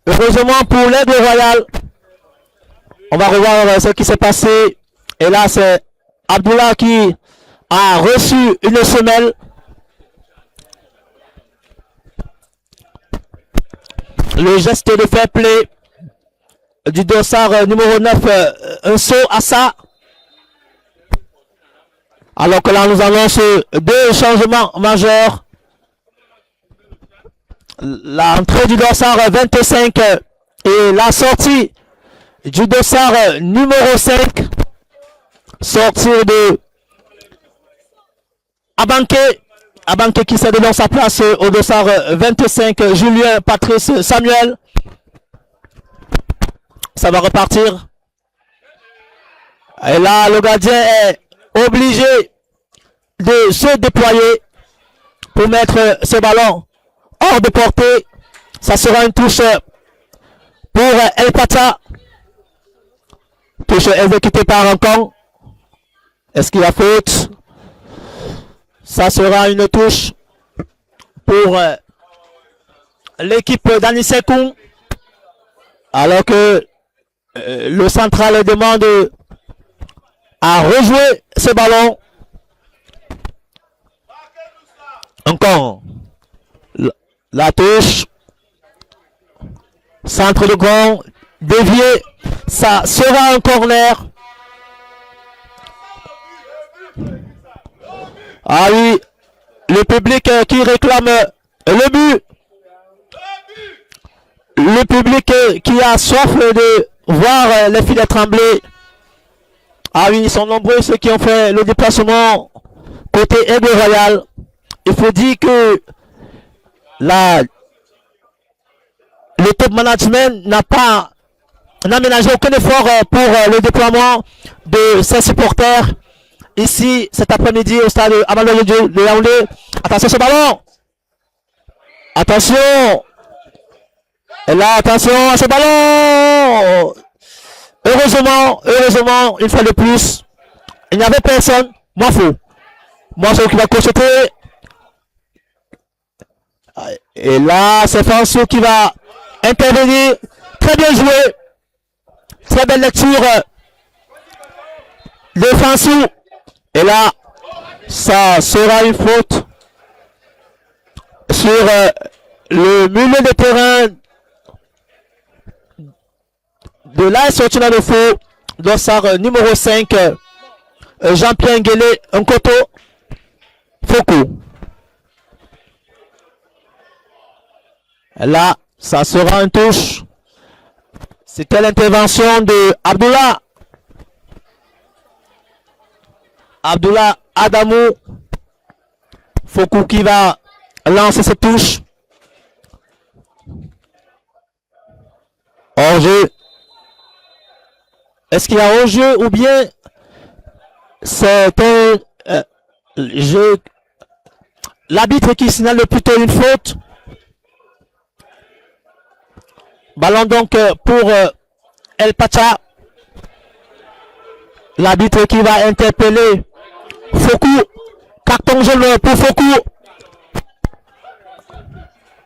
Heureusement pour l'Aigle Royal, on va revoir ce qui s'est passé. Et là, c'est Abdullah qui a reçu une semelle. Le geste de fair play du dossard numéro 9, un saut à ça. Alors que là, nous annonce deux changements majeurs. L'entrée du dossard 25 et la sortie du dossard numéro 5. Sortir de Abanké qui cède dans sa place au dossard 25, Julien Patrice Samuel. Ça va repartir. Et là, le gardien est obligé de se déployer pour mettre ce ballon hors de portée. Ça sera une touche pour El Pata. Touche exécutée par Ancon. Est-ce qu'il y a faute? Ça sera une touche pour l'équipe d'Anisekoun. Alors que le central demande à rejouer ce ballon. Encore la touche. Centre de grand dévié. Ça sera un corner. Ah oui, le public qui réclame le but. Le public qui a soif de voir les filets trembler. Ah oui, ils sont nombreux ceux qui ont fait le déplacement côté Aigle Royal. Il faut dire que le top management n'a aménagé aucun effort pour le déploiement de ses supporters. Ici, cet après-midi, au stade Amadou de Yaoundé. Attention ce ballon. Attention. Et là, attention à ce ballon. Heureusement, une fois de plus, il n'y avait personne. Moi, faux. Moi, c'est qui va crocheter. Et là, c'est François qui va intervenir. Très bien joué. Très belle lecture de François. Et là, ça sera une faute sur le milieu de terrain de l'AS Fortuna de Faux, dossard numéro 5, Jean-Pierre Nguélé, Nkoto, Foucault. Là, ça sera une touche. C'était l'intervention de Abdullah Adamou. Foucault qui va lancer cette touche. Hors-jeu. Est-ce qu'il y a hors-jeu ou bien c'est un jeu? L'arbitre qui signale plutôt une faute. Ballon donc pour El Pacha. L'arbitre qui va interpeller Foucault. Carton jaune pour Foucault.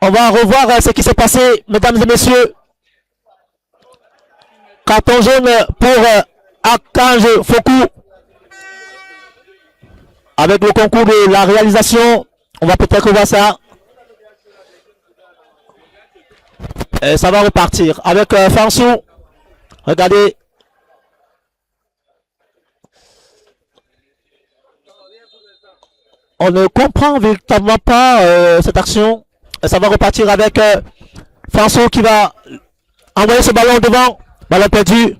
On va revoir ce qui s'est passé, mesdames et messieurs. Carton jaune pour Archange Foucault. Avec le concours de la réalisation, on va peut-être voir ça. Et ça va repartir avec Fansou. Regardez. On ne comprend véritablement pas cette action. Et ça va repartir avec Fansou qui va envoyer ce ballon devant. Ballon perdu.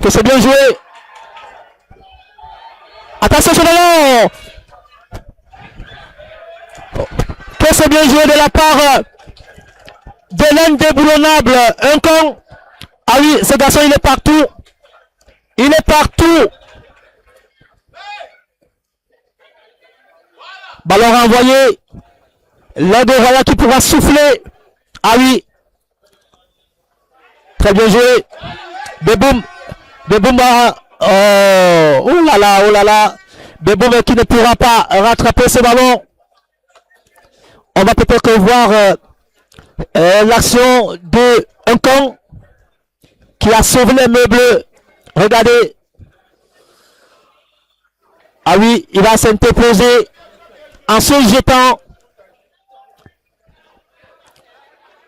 Que c'est bien joué. Attention ce ballon. Que c'est bien joué de la part de l'indéboulonnable Nkong. Ah oui, ce garçon il est partout. Il est partout. Ballon renvoyé. L'Aigle Royal qui pourra souffler. Ah oui. Très bien joué. Beboum. Beboum. Oh là là, oh là là. Beboum qui ne pourra pas rattraper ce ballon. On va peut-être voir l'action de Nkong qui a sauvé les meubles Regardez. Ah oui, il va s'interposer en se jetant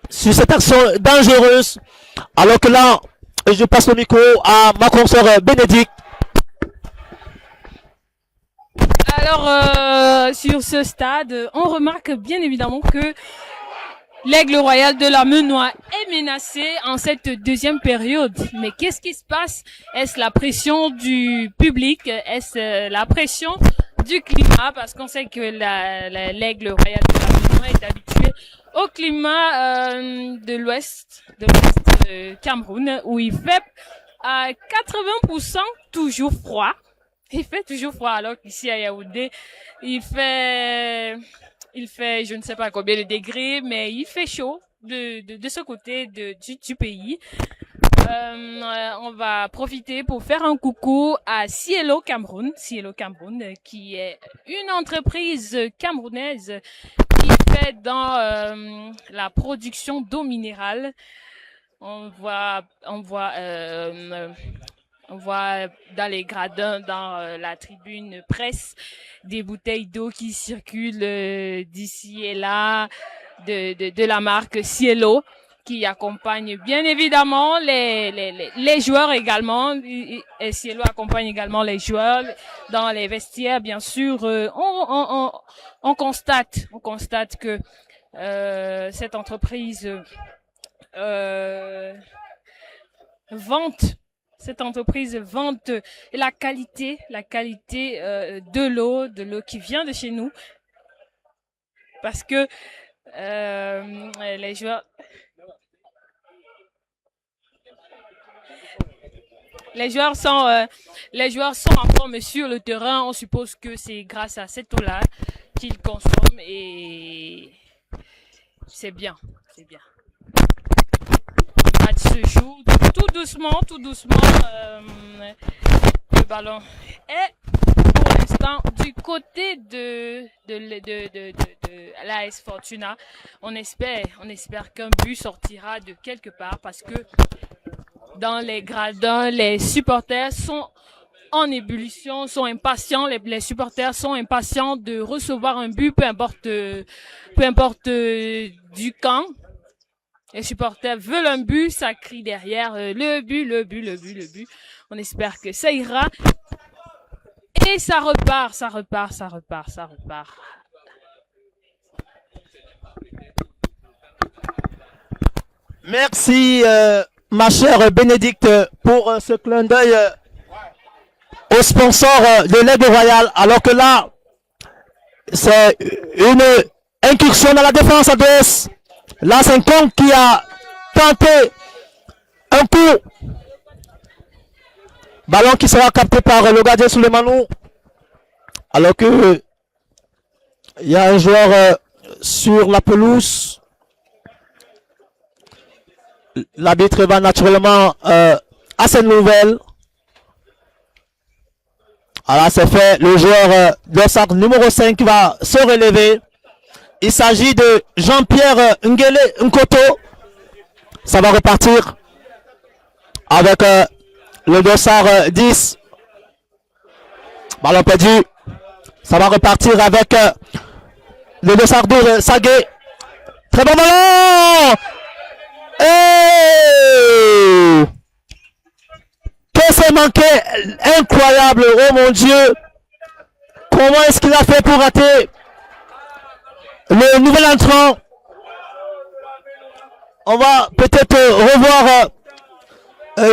sur cette action dangereuse. Alors que là, je passe le micro à ma consoeur Bénédicte. Alors, sur ce stade, on remarque bien évidemment que l'Aigle Royal de la Menoie est menacé en cette deuxième période. Mais qu'est-ce qui se passe? Est-ce la pression du public? Est-ce la pression du climat? Parce qu'on sait que l'Aigle Royal de la Menoie est habitué au climat de l'ouest Cameroun, où il fait à 80% toujours froid. Il fait toujours froid, alors qu'ici à Yaoundé, il fait, je ne sais pas combien de degrés, mais il fait chaud de ce côté du pays. On va profiter pour faire un coucou à Cielo Cameroun, qui est une entreprise camerounaise qui fait dans la production d'eau minérale. On voit dans les gradins, dans la tribune presse, des bouteilles d'eau qui circulent d'ici et là, de la marque Cielo, qui accompagne bien évidemment les joueurs également. Et Cielo accompagne également les joueurs dans les vestiaires, bien sûr. On constate que cette entreprise vante la qualité de l'eau qui vient de chez nous, parce que les joueurs sont en forme sur le terrain. On suppose que c'est grâce à cette eau-là qu'ils consomment, et c'est bien. Le match se joue tout doucement. Le ballon est pour l'instant du côté de l'AS Fortuna. On espère qu'un but sortira de quelque part, parce que dans les gradins, les supporters sont en ébullition, sont impatients. Les supporters sont impatients de recevoir un but, peu importe du camp. Les supporters veulent un but, ça crie derrière le but. On espère que ça ira. Et ça repart. Merci, ma chère Bénédicte, pour ce clin d'œil au sponsor de l'Aigle Royal. Alors que là, c'est une incursion dans la défense adverse. Là, c'est un con qui a tenté un coup. Ballon qui sera capté par le gardien Soulemanou. Alors que il y a un joueur sur la pelouse. L'arbitre va naturellement à cette nouvelle. Alors c'est fait. Le joueur de centre numéro 5 va se relever. Il s'agit de Jean-Pierre Ngele Nkoto. Ça va repartir avec le dossard 10. Ballon perdu. Ça va repartir avec le dossard 12, Sagué. Très bon ballon. Hey, que c'est manqué. Incroyable. Oh mon Dieu. Comment est-ce qu'il a fait pour rater le nouvel entrant? On va peut-être revoir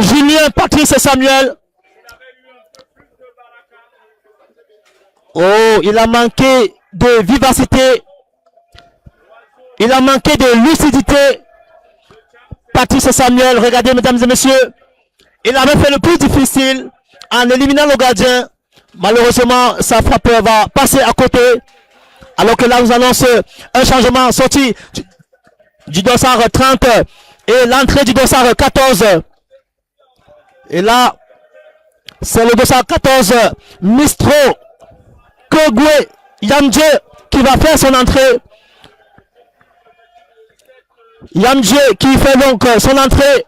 Julien Patrice Samuel. Oh, il a manqué de vivacité. Il a manqué de lucidité. Patrice Samuel, regardez mesdames et messieurs. Il avait fait le plus difficile en éliminant le gardien. Malheureusement, sa frappe va passer à côté. Alors que là, nous annonce un changement sorti du dossard 30 et l'entrée du dossard 14. Et là, c'est le dossard 14, Mistro Kogwe Yamdje, qui va faire son entrée. Yamdje qui fait donc son entrée.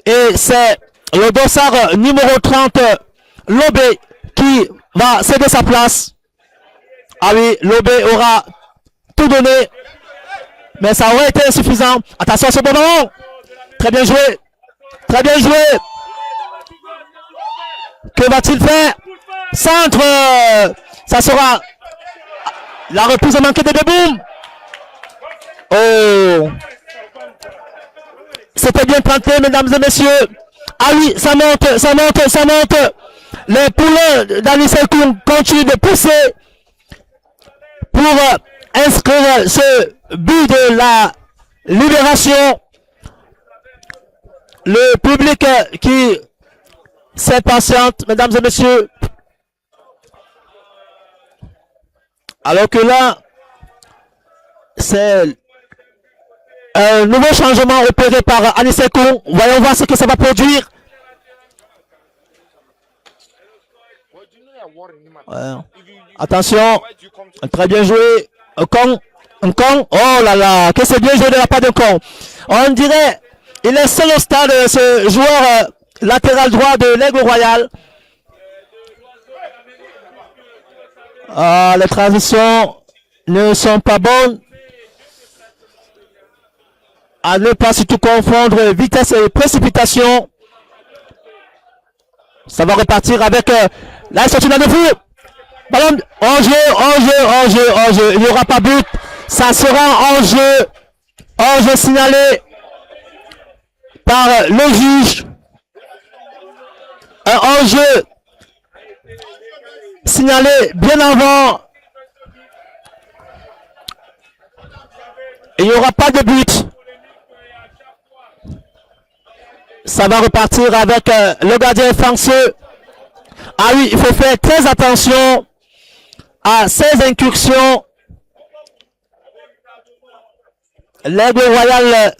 Et c'est le dossard numéro 30, Lobé, qui va céder sa place. Ah oui, Lobé aura tout donné, mais ça aurait été insuffisant. Attention à ce bon moment. Très bien joué. Très bien joué. Que va-t-il faire? Centre. Ça sera la reprise manquée de Beboum. Oh. C'était bien planté, mesdames et messieurs. Ah oui, ça monte, ça monte, ça monte. Les poulains d'Anis Sekoum continuent de pousser pour inscrire ce but de la libération. Le public qui s'impatiente, mesdames et messieurs. Alors que là, c'est un nouveau changement opéré par Anis Sekoum. Voyons voir ce que ça va produire. Attention, très bien joué. Un con. Oh là là, que c'est bien joué de la part d'un con. On dirait, il est seul au stade, ce joueur latéral droit de l'Aigle Royal. Ah, les transitions ne sont pas bonnes. À ne pas surtout confondre vitesse et précipitation. Ça va repartir avec la sortie de fou. Ballon en jeu. Il n'y aura pas but. Ça sera en jeu signalé par le juge. Un en-jeu signalé bien avant. Il n'y aura pas de but. Ça va repartir avec le gardien français. Ah oui, il faut faire très attention à ces incursions. L'Aigle Royal,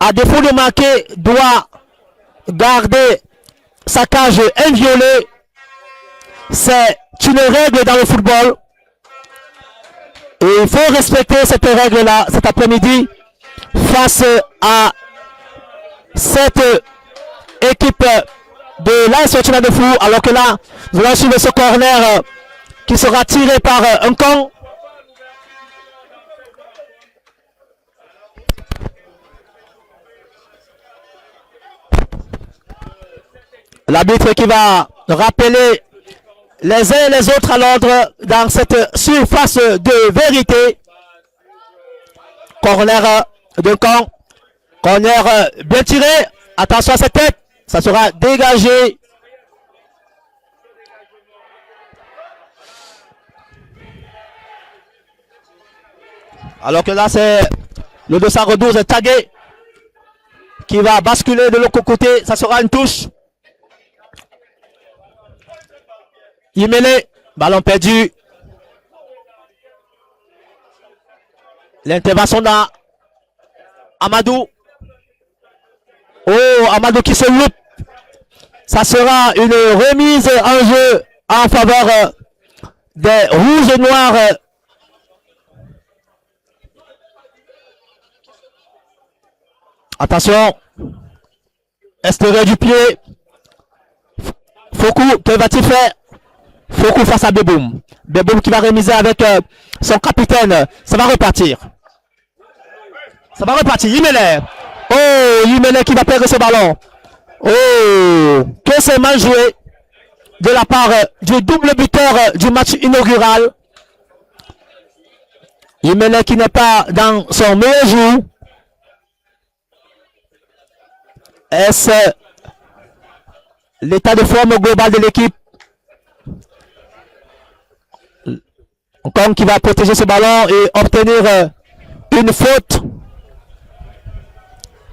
à défaut de marquer, doit garder sa cage inviolée. C'est une règle dans le football. Et il faut respecter cette règle-là cet après-midi face à cette équipe de l'AS Fortuna de Fou. Alors que là, nous allons suivre ce corner qui sera tiré par un con. L'arbitre qui va rappeler les uns et les autres à l'ordre dans cette surface de vérité. Corner de camp. Corner bien tiré. Attention à cette tête. Ça sera dégagé. Alors que là, c'est le 212 tagué qui va basculer de l'autre côté. Ça sera une touche. Yimele, ballon perdu. L'intervention d'Amadou. Oh, Amadou qui se loupe. Ça sera une remise en jeu en faveur des rouges et noirs. Attention. Extérieur du pied. Fokou, que va-t-il faire? Fokou face à Beboum. Beboum qui va remiser avec son capitaine. Ça va repartir. Ça va repartir. Yimele. Oh, Yimele qui va perdre ce ballon. Oh, que c'est mal joué de la part du double buteur du match inaugural. Yimele qui n'est pas dans son meilleur jour. Est-ce l'état de forme global de l'équipe? Encore qui va protéger ce ballon et obtenir une faute.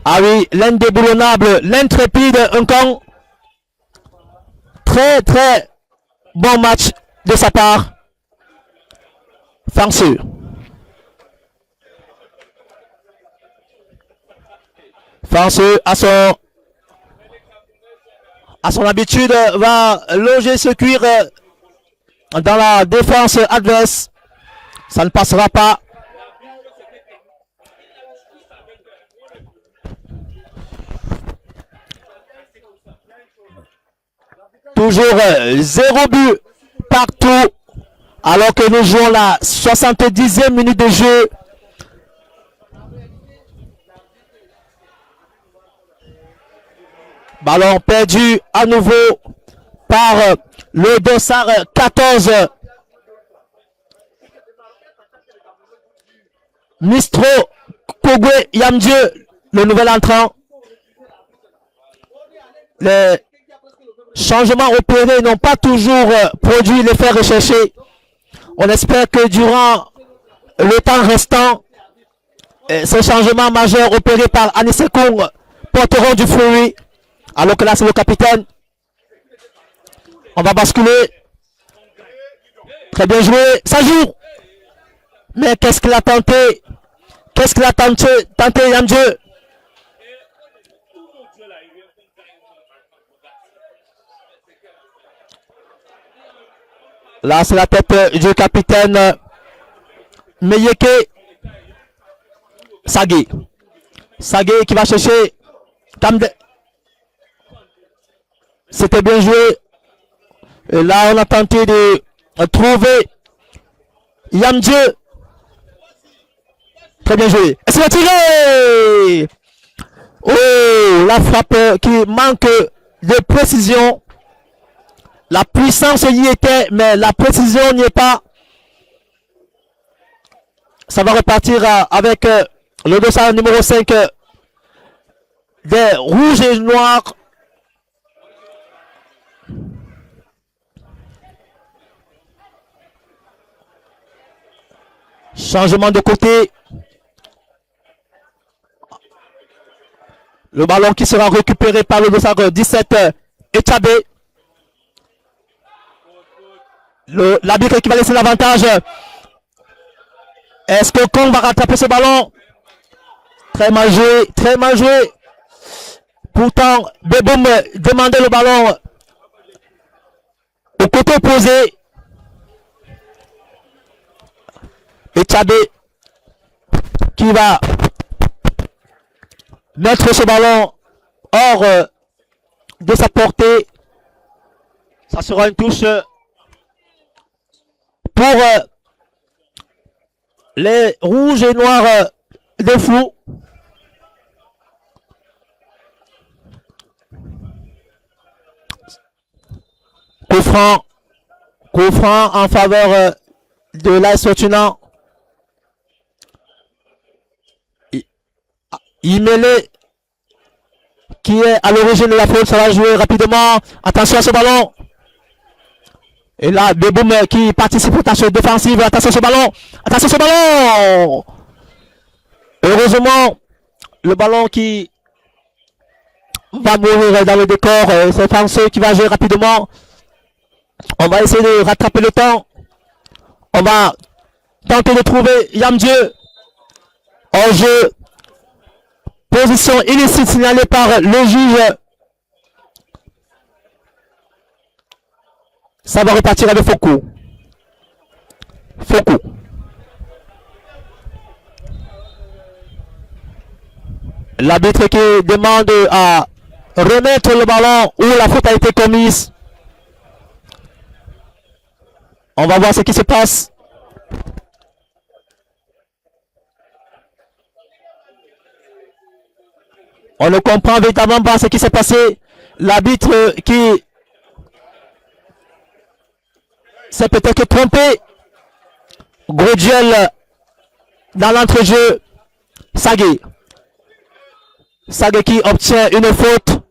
Ah oui, l'indéboulonnable, l'intrépide Nkong. Très très bon match de sa part. Fanseux. Fanseux à son habitude va loger ce cuir dans la défense adverse. Ça ne passera pas. Toujours 0 but partout. Alors que nous jouons la 70e minute de jeu. Ballon perdu à nouveau par le Dossard 14. Mistro Kogwe Yamdieu, le nouvel entrant. Les changements opérés n'ont pas toujours produit l'effet recherché. On espère que durant le temps restant, ces changements majeurs opérés par Anissé Kong porteront du fruit. Alors que là, c'est le capitaine. On va basculer. Très bien joué. Ça joue. Mais qu'est-ce qu'il a tenté? Qu'est-ce qu'il a tenté Yamdieu? Là, c'est la tête du capitaine Meyeke Sagui. Sagui qui va chercher Kamde. C'était bien joué. Et là, on a tenté de trouver Yamdieu. Très bien joué. Et c'est tiré. Oh, la frappe qui manque de précision. La puissance y était, mais la précision n'y est pas. Ça va repartir avec le dossard numéro 5 des rouges et noirs. Changement de côté. Le ballon qui sera récupéré par le dossard 17 Echabé. L'arbitre qui va laisser l'avantage. Est-ce que Kong va rattraper ce ballon? Très mal joué, très mal joué. Pourtant, Beboum demandait le ballon au côté opposé. Et Tchabé qui va mettre ce ballon hors de sa portée. Ça sera une touche pour les rouges et noirs de Fou. Coup franc en faveur de l'AS Fortuna. Imele qui est à l'origine de la faute, ça va jouer rapidement. Attention à ce ballon. Et là, Beboum qui participe aux tâches défensives. Attention à ce ballon. Attention à ce ballon. Heureusement, le ballon qui va mourir dans le décor. C'est François qui va jouer rapidement. On va essayer de rattraper le temps. On va tenter de trouver Yamdieu. En jeu. Position illicite signalée par le juge. Ça va repartir avec Foucault. Foucault. L'arbitre qui demande à remettre le ballon où la faute a été commise. On va voir ce qui se passe. On ne comprend véritablement pas ce qui s'est passé. L'arbitre qui s'est peut-être trompé. Gros duel dans l'entrejeu. Sagui. Sagui qui obtient une faute.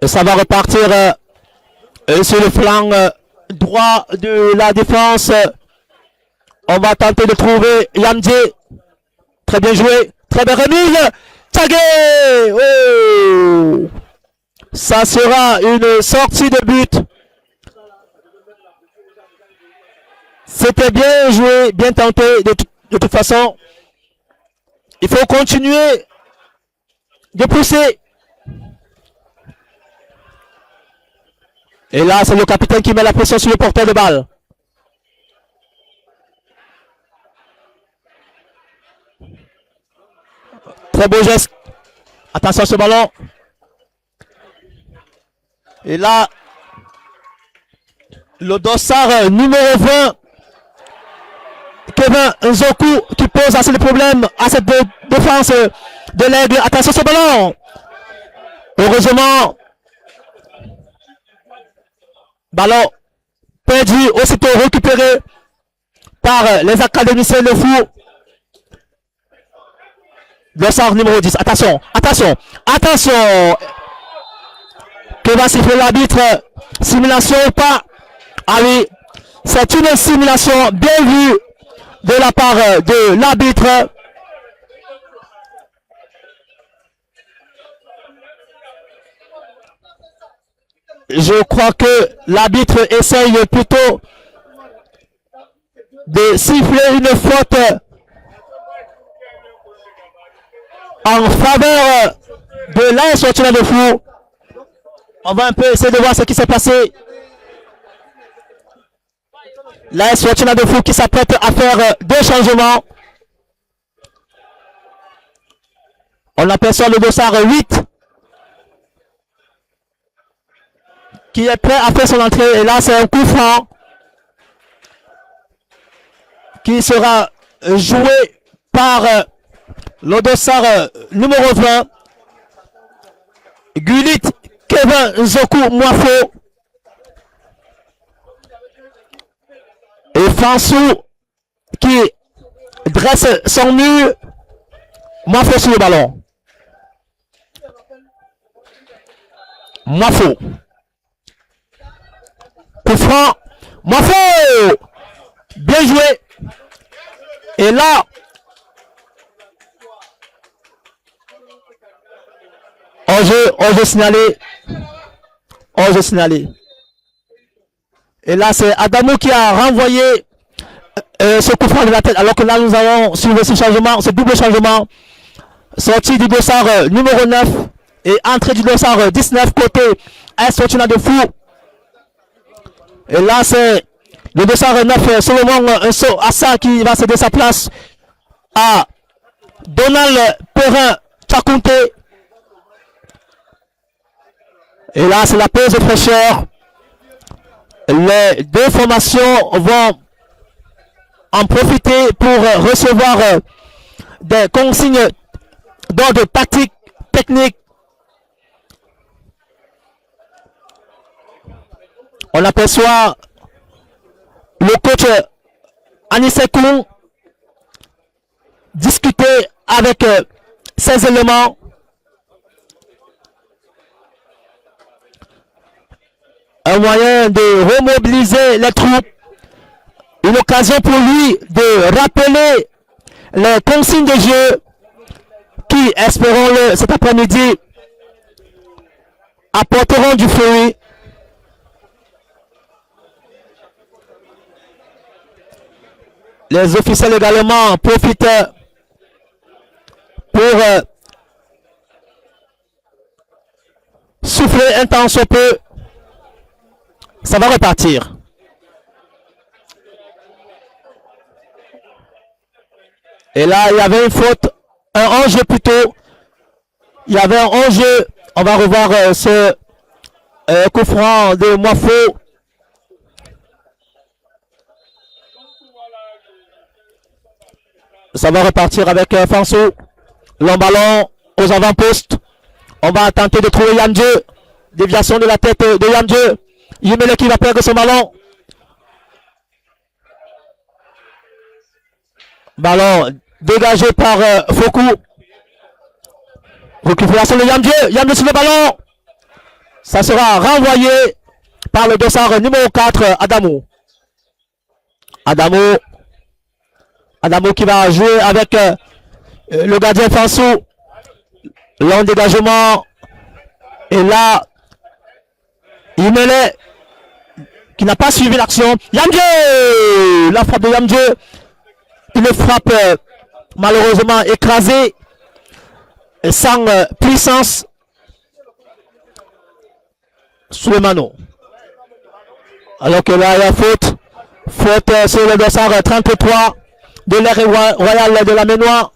Et ça va repartir sur le flanc droit de la défense. On va tenter de trouver Yamdié. Très bien joué. Très bien remise. Tchagé. Oh. Ça sera une sortie de but. C'était bien joué, bien tenté de toute façon. Il faut continuer de pousser. Et là, c'est le capitaine qui met la pression sur le porteur de balle. Très beau geste. Attention à ce ballon. Et là, le dossard numéro 20, Kevin Nzoku, qui pose assez de problèmes à cette défense de l'Aigle. Attention à ce ballon. Heureusement, ballon perdu, aussitôt récupéré par les académiciens de fou. Dossard numéro 10. Attention, attention, attention. Que va siffler l'arbitre? Simulation ou pas? Ah oui, c'est une simulation bien vue de la part de l'arbitre. Je crois que l'arbitre essaye plutôt de siffler une faute en faveur de l'AS Fortuna de Fou. On va un peu essayer de voir ce qui s'est passé. L'AS Fortuna de Fou qui s'apprête à faire deux changements. On aperçoit le dossard 8 qui est prêt à faire son entrée. Et là, c'est un coup franc qui sera joué par le dossard numéro 20. Gulit Kevin Nzoku Mwafo. Et Fansou qui dresse son mur. Mwafo sur le ballon. Mwafo. Coup franc. Mwafo. Bien joué. Et là, on signalé. On signalé. Et là, c'est Adamou qui a renvoyé ce coup franc de la tête. Alors que là, nous avons suivi ce changement, ce double changement. Sortie du dossard numéro 9 et entrée du dossard 19 côté AS Fortuna de Fou. Et là, c'est le dossard 9, Solomon Assa qui va céder sa place à Donald Perrin Tchakounte. Et là, c'est la pause de fraîcheur. Les deux formations vont en profiter pour recevoir des consignes d'ordre tactique, technique. On aperçoit le coach Anisekou discuter avec ces éléments. Un moyen de remobiliser les troupes. Une occasion pour lui de rappeler les consignes de jeu qui, espérons-le, cet après-midi, apporteront du fruit. Les officiels également profitent pour souffler un temps soit peu. Ça va repartir. Et là, il y avait une faute, un enjeu plutôt. Il y avait un enjeu. On va revoir ce coup franc de Mwafo. Ça va repartir avec Fansou. Long ballon aux avant-postes. On va tenter de trouver Yamdieu. Déviation de la tête de Yamdieu. Yimele qui va perdre son ballon. Ballon dégagé par Foku. Récupération de Yamdieu. Yamdieu sur le ballon. Ça sera renvoyé par le dossard numéro 4, Adamou. Adamou qui va jouer avec le gardien Fansou. Long dégagement. Et là, Yimele qui n'a pas suivi l'action. Yamdieu. La frappe de Yamdieu. Une frappe malheureusement écrasée. Sans puissance. Souleymano. Alors que là, il y a faute. Faute sur le dossard 33 de l'ère royale de la Ménois.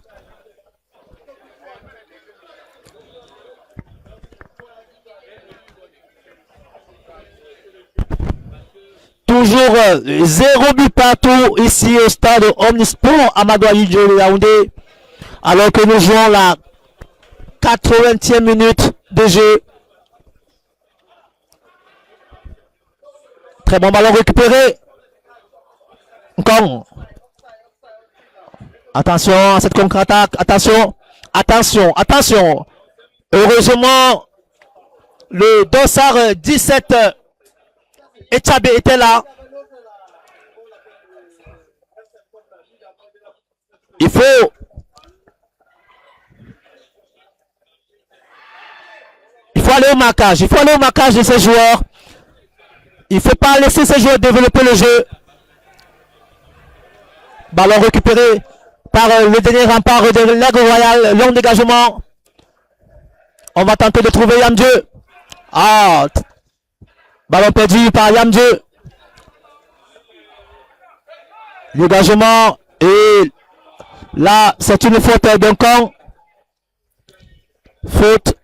toujours 0 but partout ici au stade Omnisport Amadou Ahidjo de Yaoundé. Alors que nous jouons la 80e minute de jeu. Très bon ballon récupéré. Encore. Attention à cette contre-attaque. Attention. Attention. Attention. Heureusement, le dossard 17 Echabé était là. Il faut aller au marquage. Il faut aller au marquage de ces joueurs. Il ne faut pas laisser ces joueurs développer le jeu. Ballon récupéré par le dernier rempart de l'Aigle Royal. Long dégagement. On va tenter de trouver Yamdieu. Ah, ballon perdu par Yamdieu. Dégagement. Et là, c'est une faute d'un camp. Faute.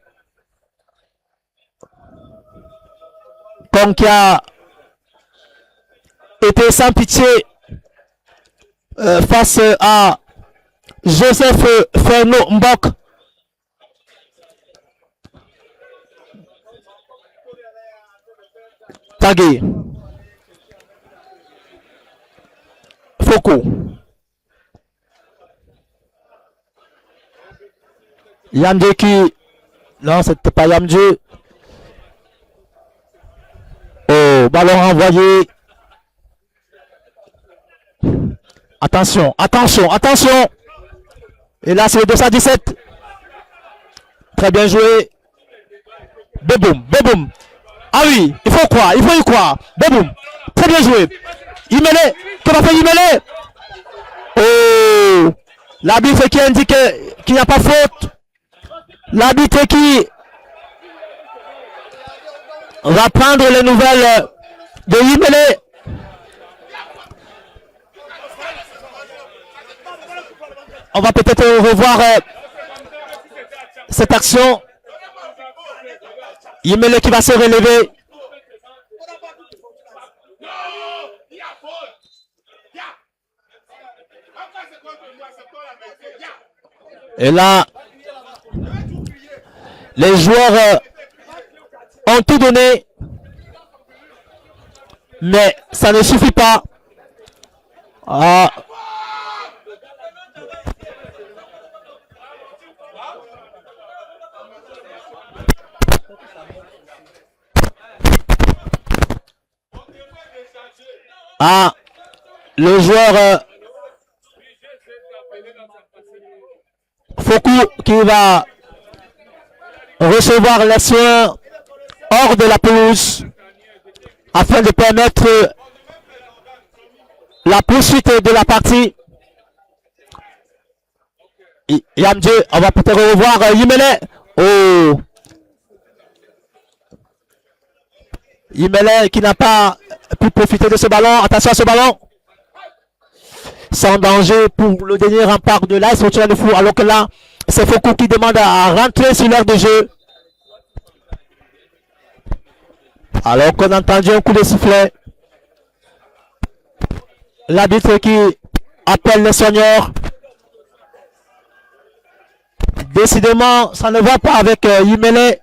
Comme qui a été sans pitié face à Joseph Ferno Mbok. Tagué. Foko. Yamdieu qui... Non, c'était pas Yamdieu. Oh, ballon renvoyé. Attention, attention, attention. Et là, c'est le 217. Très bien joué. Beboum, beboum. Ah oui, il faut croire, il faut y croire. Beboum. Très bien joué. Imele. Comment fait Imele? Oh. L'arbitre qui indique qu'il n'y a pas faute. L'arbitre qui va prendre les nouvelles de Imele. On va peut-être revoir cette action. Imele qui va se relever. Et là, les joueurs ont tout donné. Mais ça ne suffit pas. Ah. Ah, le joueur Fokou qui va recevoir les soins hors de la pelouse afin de permettre la poursuite de la partie. Yamdieu, on va peut-être revoir Imele. Oh, Imele qui n'a pas pu profiter de ce ballon. Attention à ce ballon. Sans danger pour le dernier rempart de l'AS Fortuna de Fou. Alors que là, c'est Fokou qui demande à rentrer sur l'heure de jeu. Alors qu'on a entendu un coup de sifflet. L'arbitre qui appelle les soigneurs. Décidément, ça ne va pas avec Imele.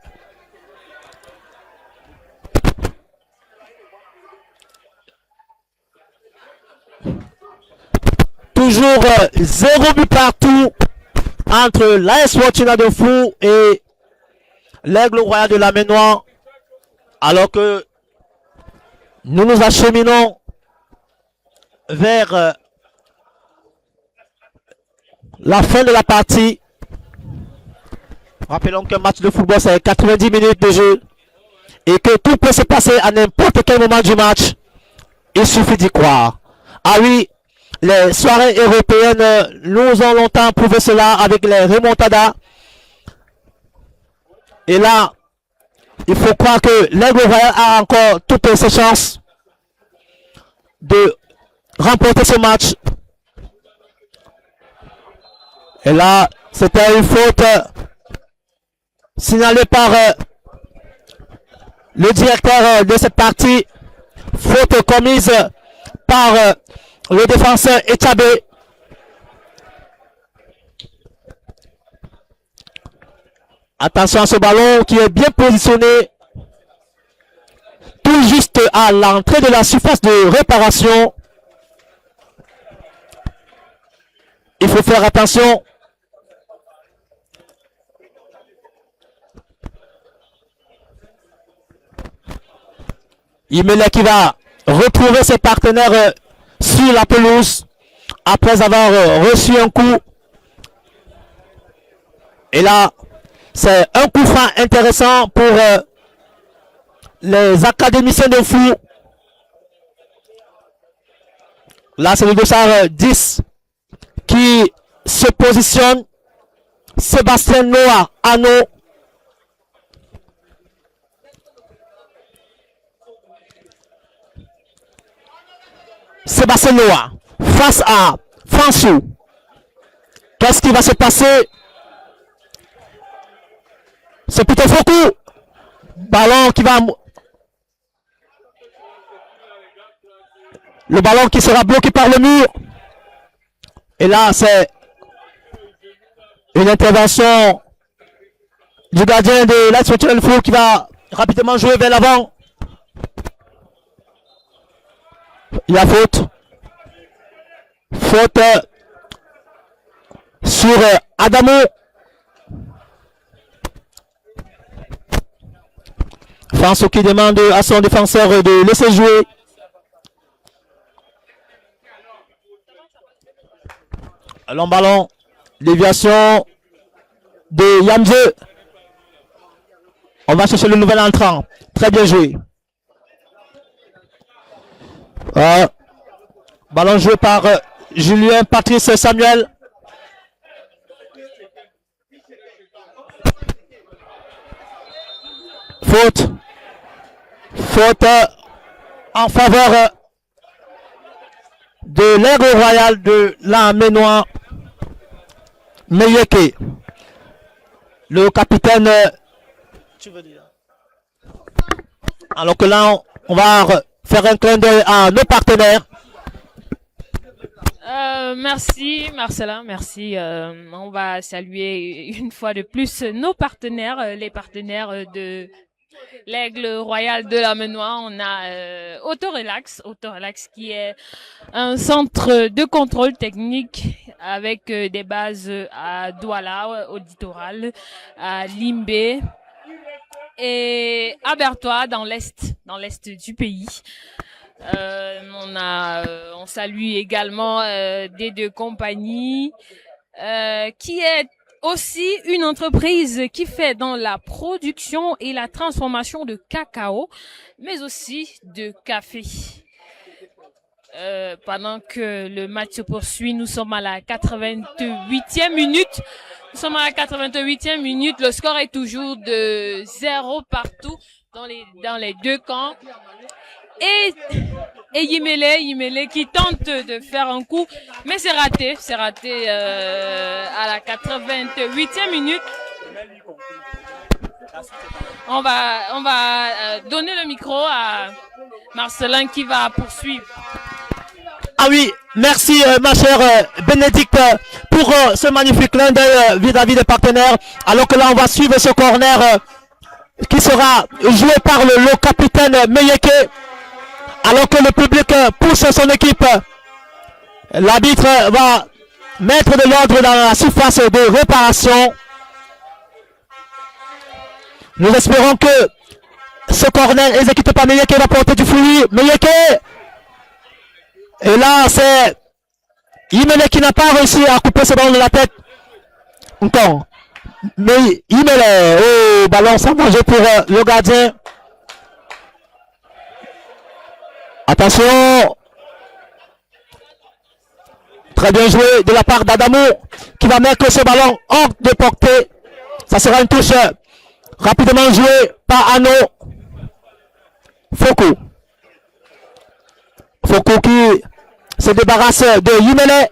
Toujours 0 but partout entre l'AS Fortuna de Fou et l'Aigle Royal de la Ménoire. Alors que nous nous acheminons vers la fin de la partie. Rappelons qu'un match de football c'est 90 minutes de jeu et que tout peut se passer à n'importe quel moment du match. Il suffit d'y croire. Ah oui, les soirées européennes nous ont longtemps prouvé cela avec les remontadas. Et là, il faut croire que l'Aigle Royal a encore toutes ses chances de remporter ce match. Et là, c'était une faute signalée par le directeur de cette partie. Faute commise par le défenseur Echabé. Attention à ce ballon qui est bien positionné. Tout juste à l'entrée de la surface de réparation. Il faut faire attention. Imele qui va retrouver ses partenaires sur la pelouse après avoir reçu un coup. Et là, c'est un coup franc intéressant pour les académiciens de fou. Là, c'est le dossard 10 qui se positionne. Sébastien Noah Anno. Sébastien Noah face à François. Qu'est-ce qui va se passer? C'est plutôt faux coup. Ballon qui va... Le ballon qui sera bloqué par le mur. Et là, c'est une intervention du gardien de l'Aix Fou qui va rapidement jouer vers l'avant. Il y a faute. Faute sur Adamo. François qui demande à son défenseur de laisser jouer. Long ballon. Déviation de Yamze. On va chercher le nouvel entrant. Très bien joué. Ballon joué par Julien Patrice Samuel. Faute. Faute en faveur de l'Aigle Royal de la Ménois. Meyeke. Le capitaine. Tu veux dire? Alors que là, on va faire un clin d'œil à nos partenaires. Merci Marcelin, merci. On va saluer une fois de plus nos partenaires, les partenaires de l'Aigle Royal de la Ménois. On a Autorelax qui est un centre de contrôle technique avec des bases à Douala, au littoral, à Limbé et à Bertois dans l'est du pays. On salue également des deux compagnies qui est aussi une entreprise qui fait dans la production et la transformation de cacao, mais aussi de café. Pendant que le match se poursuit, nous sommes à la 88e minute. Le score est toujours de 0 partout dans les deux camps. Et Yimele qui tente de faire un coup, mais c'est raté à la 88e minute. On va donner le micro à Marcelin qui va poursuivre. Ah oui, merci ma chère Bénédicte pour ce magnifique clin d'œil vis-à-vis des partenaires. Alors que là on va suivre ce corner qui sera joué par le capitaine Meyeke. Alors que le public pousse son équipe, l'arbitre va mettre de l'ordre dans la surface de réparation. Nous espérons que ce corner exécuté par Meyeke va porter du fruit. Meyeke. Et là, c'est Imele qui n'a pas réussi à couper ce ballon de la tête. Encore. Mais Imele, oh, ballon sans danger pour le gardien. Attention. Très bien joué de la part d'Adamo qui va mettre ce ballon hors de portée. Ça sera une touche rapidement jouée par Anno. Foucault. Foucault qui se débarrasse de Yimele.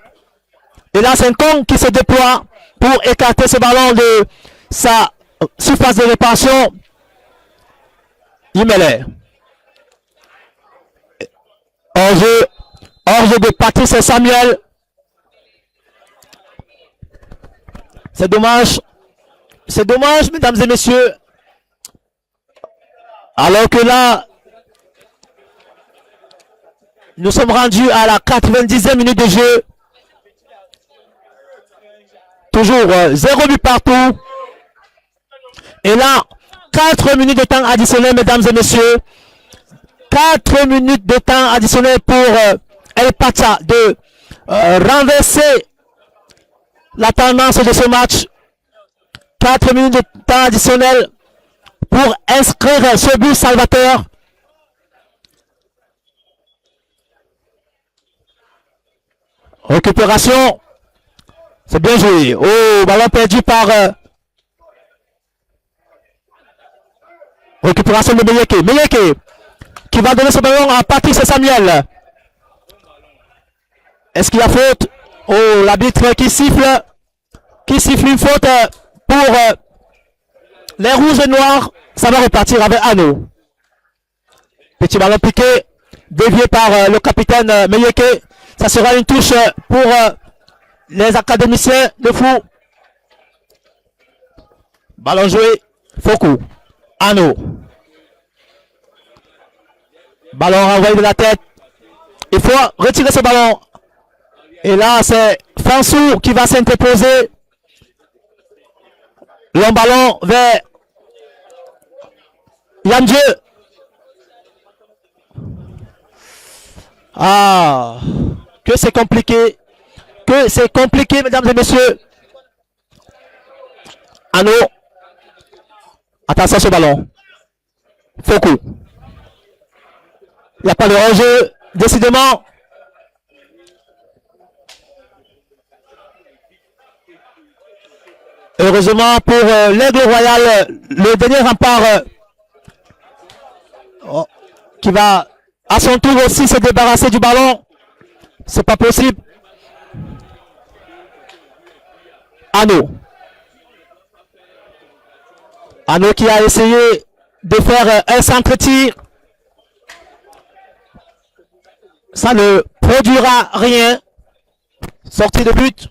Et là, c'est un con qui se déploie pour écarter ce ballon de sa surface de réparation. Yimele. Hors-jeu de Patrice Samuel. C'est dommage. C'est dommage, mesdames et messieurs. Alors que là, nous sommes rendus à la 90e minute de jeu. Toujours 0 but partout. Et là, 4 minutes de temps additionnel, mesdames et messieurs. 4 minutes de temps additionnel pour El Pacha de renverser la tendance de ce match. 4 minutes de temps additionnel pour inscrire ce but salvateur. Récupération. C'est bien joué. Oh, ballon perdu par... récupération de Meyeke. Meyeke qui va donner ce ballon à Patrice Samuel. Est-ce qu'il y a faute? Oh, l'arbitre qui siffle une faute pour les rouges et noirs. Ça va repartir avec Anno. Petit ballon piqué, dévié par le capitaine Meyeke. Ça sera une touche pour les académiciens de fou. Ballon joué, Foku. Anno. Ballon renvoyé de la tête. Il faut retirer ce ballon. Et là, c'est Fansou qui va s'interposer. Long ballon vers Yamdieu. Ah, que c'est compliqué. Que c'est compliqué, mesdames et messieurs. Anno. Attention ce ballon. Foku. Il n'y a pas de hors-jeu, décidément. Heureusement pour l'Aigle Royal, le dernier rempart qui va à son tour aussi se débarrasser du ballon. C'est pas possible. Anno. Anno qui a essayé de faire un centre-tir. Ça ne produira rien. Sortie de but.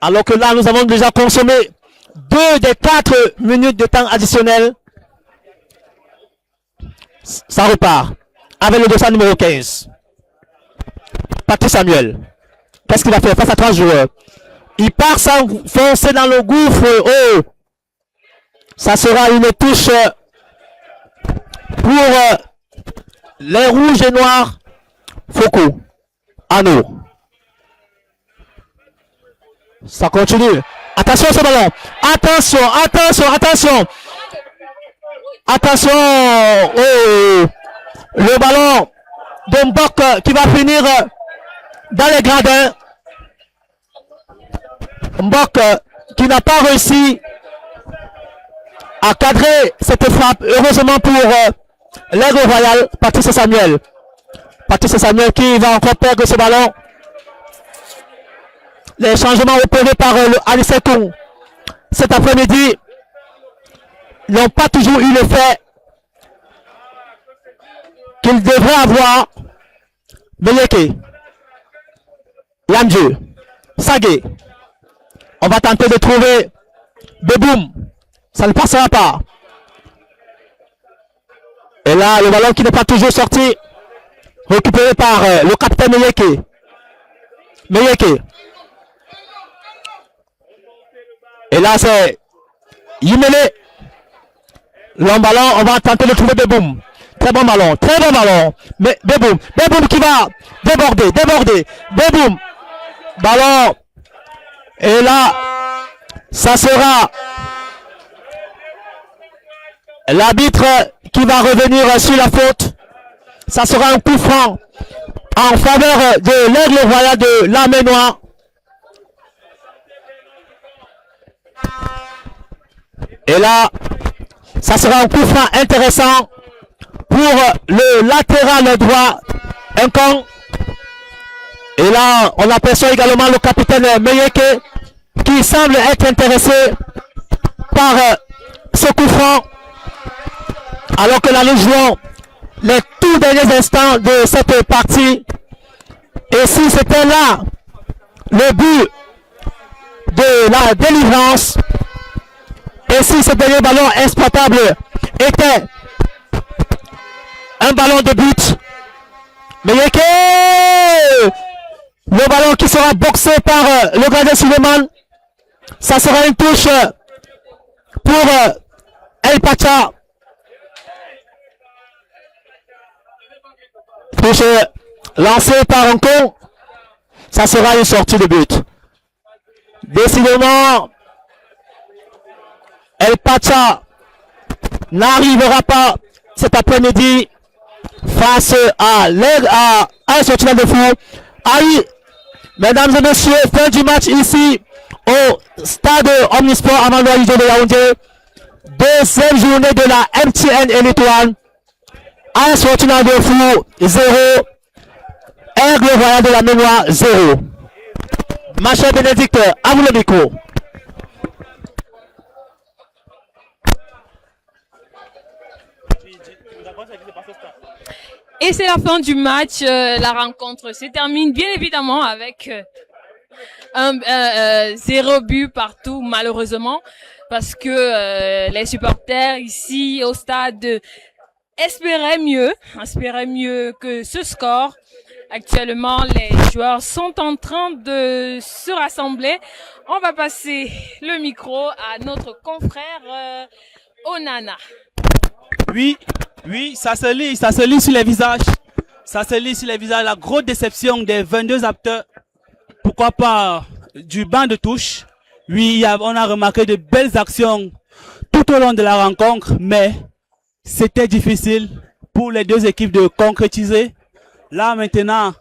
Alors que là, nous avons déjà consommé 2 des 4 minutes de temps additionnel. Ça repart. Avec le dossard numéro 15. Patrice Samuel. Qu'est-ce qu'il va faire face à 3 joueurs? Il part s'enfoncer dans le gouffre. Oh! Ça sera une touche pour les rouges et noirs. Foucault. Anno. Ça continue. Attention à ce ballon. Attention, attention, attention. Attention. Oh. Le ballon de Mbok qui va finir dans les gradins. Mbok qui n'a pas réussi à cadrer cette frappe. Heureusement pour l'Aigle Royal, Patrice Samuel. Patrice Samuel qui va encore perdre ce ballon. Les changements opérés par le Alice Koung cet après-midi n'ont pas toujours eu l'effet qu'ils devraient avoir. Meyeke, Yamdieu, Sagé. On va tenter de trouver Beboum. Ça ne passera pas. Et là, le ballon qui n'est pas toujours sorti. Récupéré par le capitaine Meyeke. Meyeke. Et là, c'est Yimele. Long ballon, on va tenter de trouver Beboum. Très bon ballon, très bon ballon. Mais Beboum, Beboum qui va déborder, déborder. Beboum. Ballon. Et là, ça sera l'arbitre qui va revenir sur la faute. Ça sera un coup franc en faveur de l'Aigle Royal de la Ménois. Et là, ça sera un coup franc intéressant pour le latéral droit, Nkong. Et là, on aperçoit également le capitaine Meyeke qui semble être intéressé par ce coup franc. Alors que la Légion les tout derniers instants de cette partie. Et si c'était là le but de la délivrance, et si ce dernier ballon exploitable était un ballon de but, mais le ballon qui sera boxé par le gardien Suleiman, ça sera une touche pour El Pacha. Touche lancée par Hong, ça sera une sortie de but. Décidément, El Pacha n'arrivera pas cet après-midi face à un sortilège de fou. Aïe, mesdames et messieurs, fin du match ici au stade Omnisport Amadou Ahidjo de Yaoundé. Deuxième journée de la MTN Elite One. Un sortilège de fou, 0. Aigle Royal de la Mémoire, 0. Ma chère Bénédicte, à vous le micro. Et c'est la fin du match. La rencontre se termine bien évidemment avec un 0 but partout, malheureusement, parce que les supporters ici au stade espéraient mieux que ce score. Actuellement, les joueurs sont en train de se rassembler. On va passer le micro à notre confrère Onana. Oui, ça se lit sur les visages. Ça se lit sur les visages. La grosse déception des 22 acteurs. Pourquoi pas du banc de touche. Oui, on a remarqué de belles actions tout au long de la rencontre, mais c'était difficile pour les deux équipes de concrétiser. Là maintenant,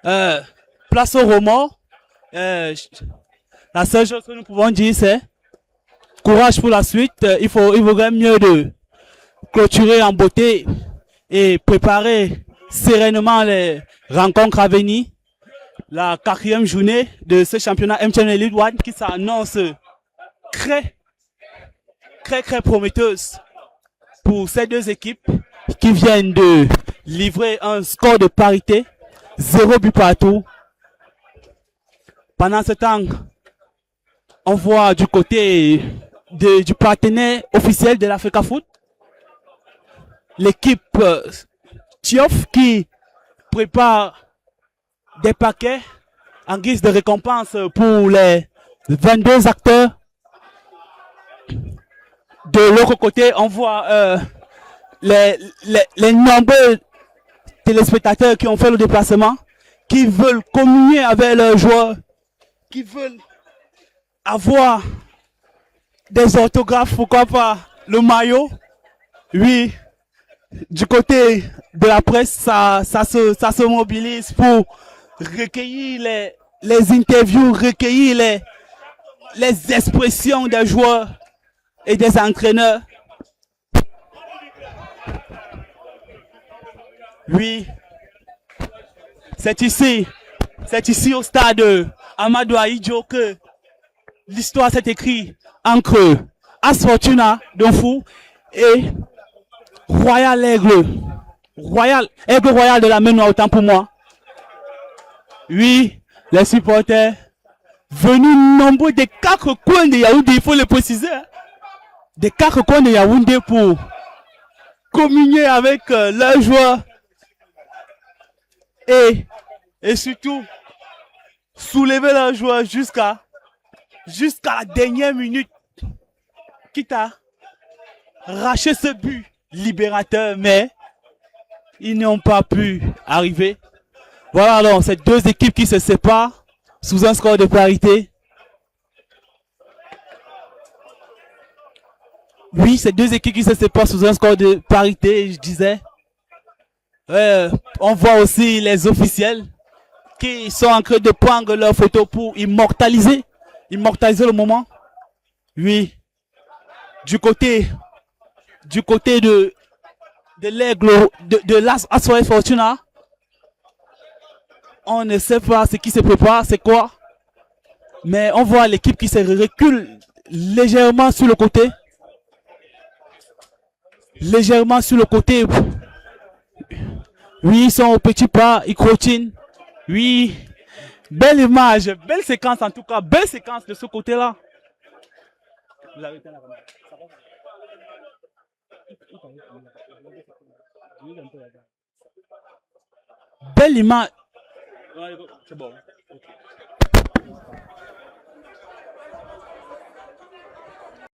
place au remords. La seule chose que nous pouvons dire, c'est courage pour la suite. Il vaudrait mieux de clôturer en beauté et préparer sereinement les rencontres à venir. La 4e journée de ce championnat MTN Elite One qui s'annonce très prometteuse pour ces deux équipes qui viennent de livrer un score de parité, 0 but partout. Pendant ce temps, on voit du côté du partenaire officiel de l'Africa Foot, l'équipe Tiof qui prépare des paquets en guise de récompense pour les 22 acteurs. De l'autre côté, on voit les nombreux téléspectateurs qui ont fait le déplacement, qui veulent communier avec leurs joueurs, qui veulent avoir des autographes, pourquoi pas le maillot. Oui, du côté de la presse, ça se mobilise pour recueillir les interviews, recueillir les expressions des joueurs et des entraîneurs. Oui, c'est ici au stade Amadou Ahidjo que l'histoire s'est écrite entre As Fortuna Donfou et Royal Aigle Royal de la Ménoire, autant pour moi. Oui, les supporters venus nombreux des 4 coins de Yaoundé, il faut le préciser, hein, des 4 coins de Yaoundé pour communier avec leurs joueurs et surtout soulever leurs joueurs jusqu'à la dernière minute, quitte à arracher ce but libérateur, mais ils n'ont pas pu arriver. Voilà alors ces deux équipes qui se séparent sous un score de parité. Oui, ces deux équipes qui se séparent sous un score de parité, je disais. On voit aussi les officiels qui sont en train de prendre leurs photos pour immortaliser le moment. Oui, du côté de l'aigle de l'As Fortuna, on ne sait pas ce qui se prépare, c'est quoi, mais on voit l'équipe qui se recule légèrement sur le côté. Oui, ils sont au petit pas, ils crotinent. Oui, belle image, belle séquence en tout cas, belle séquence de ce côté-là. Belle image,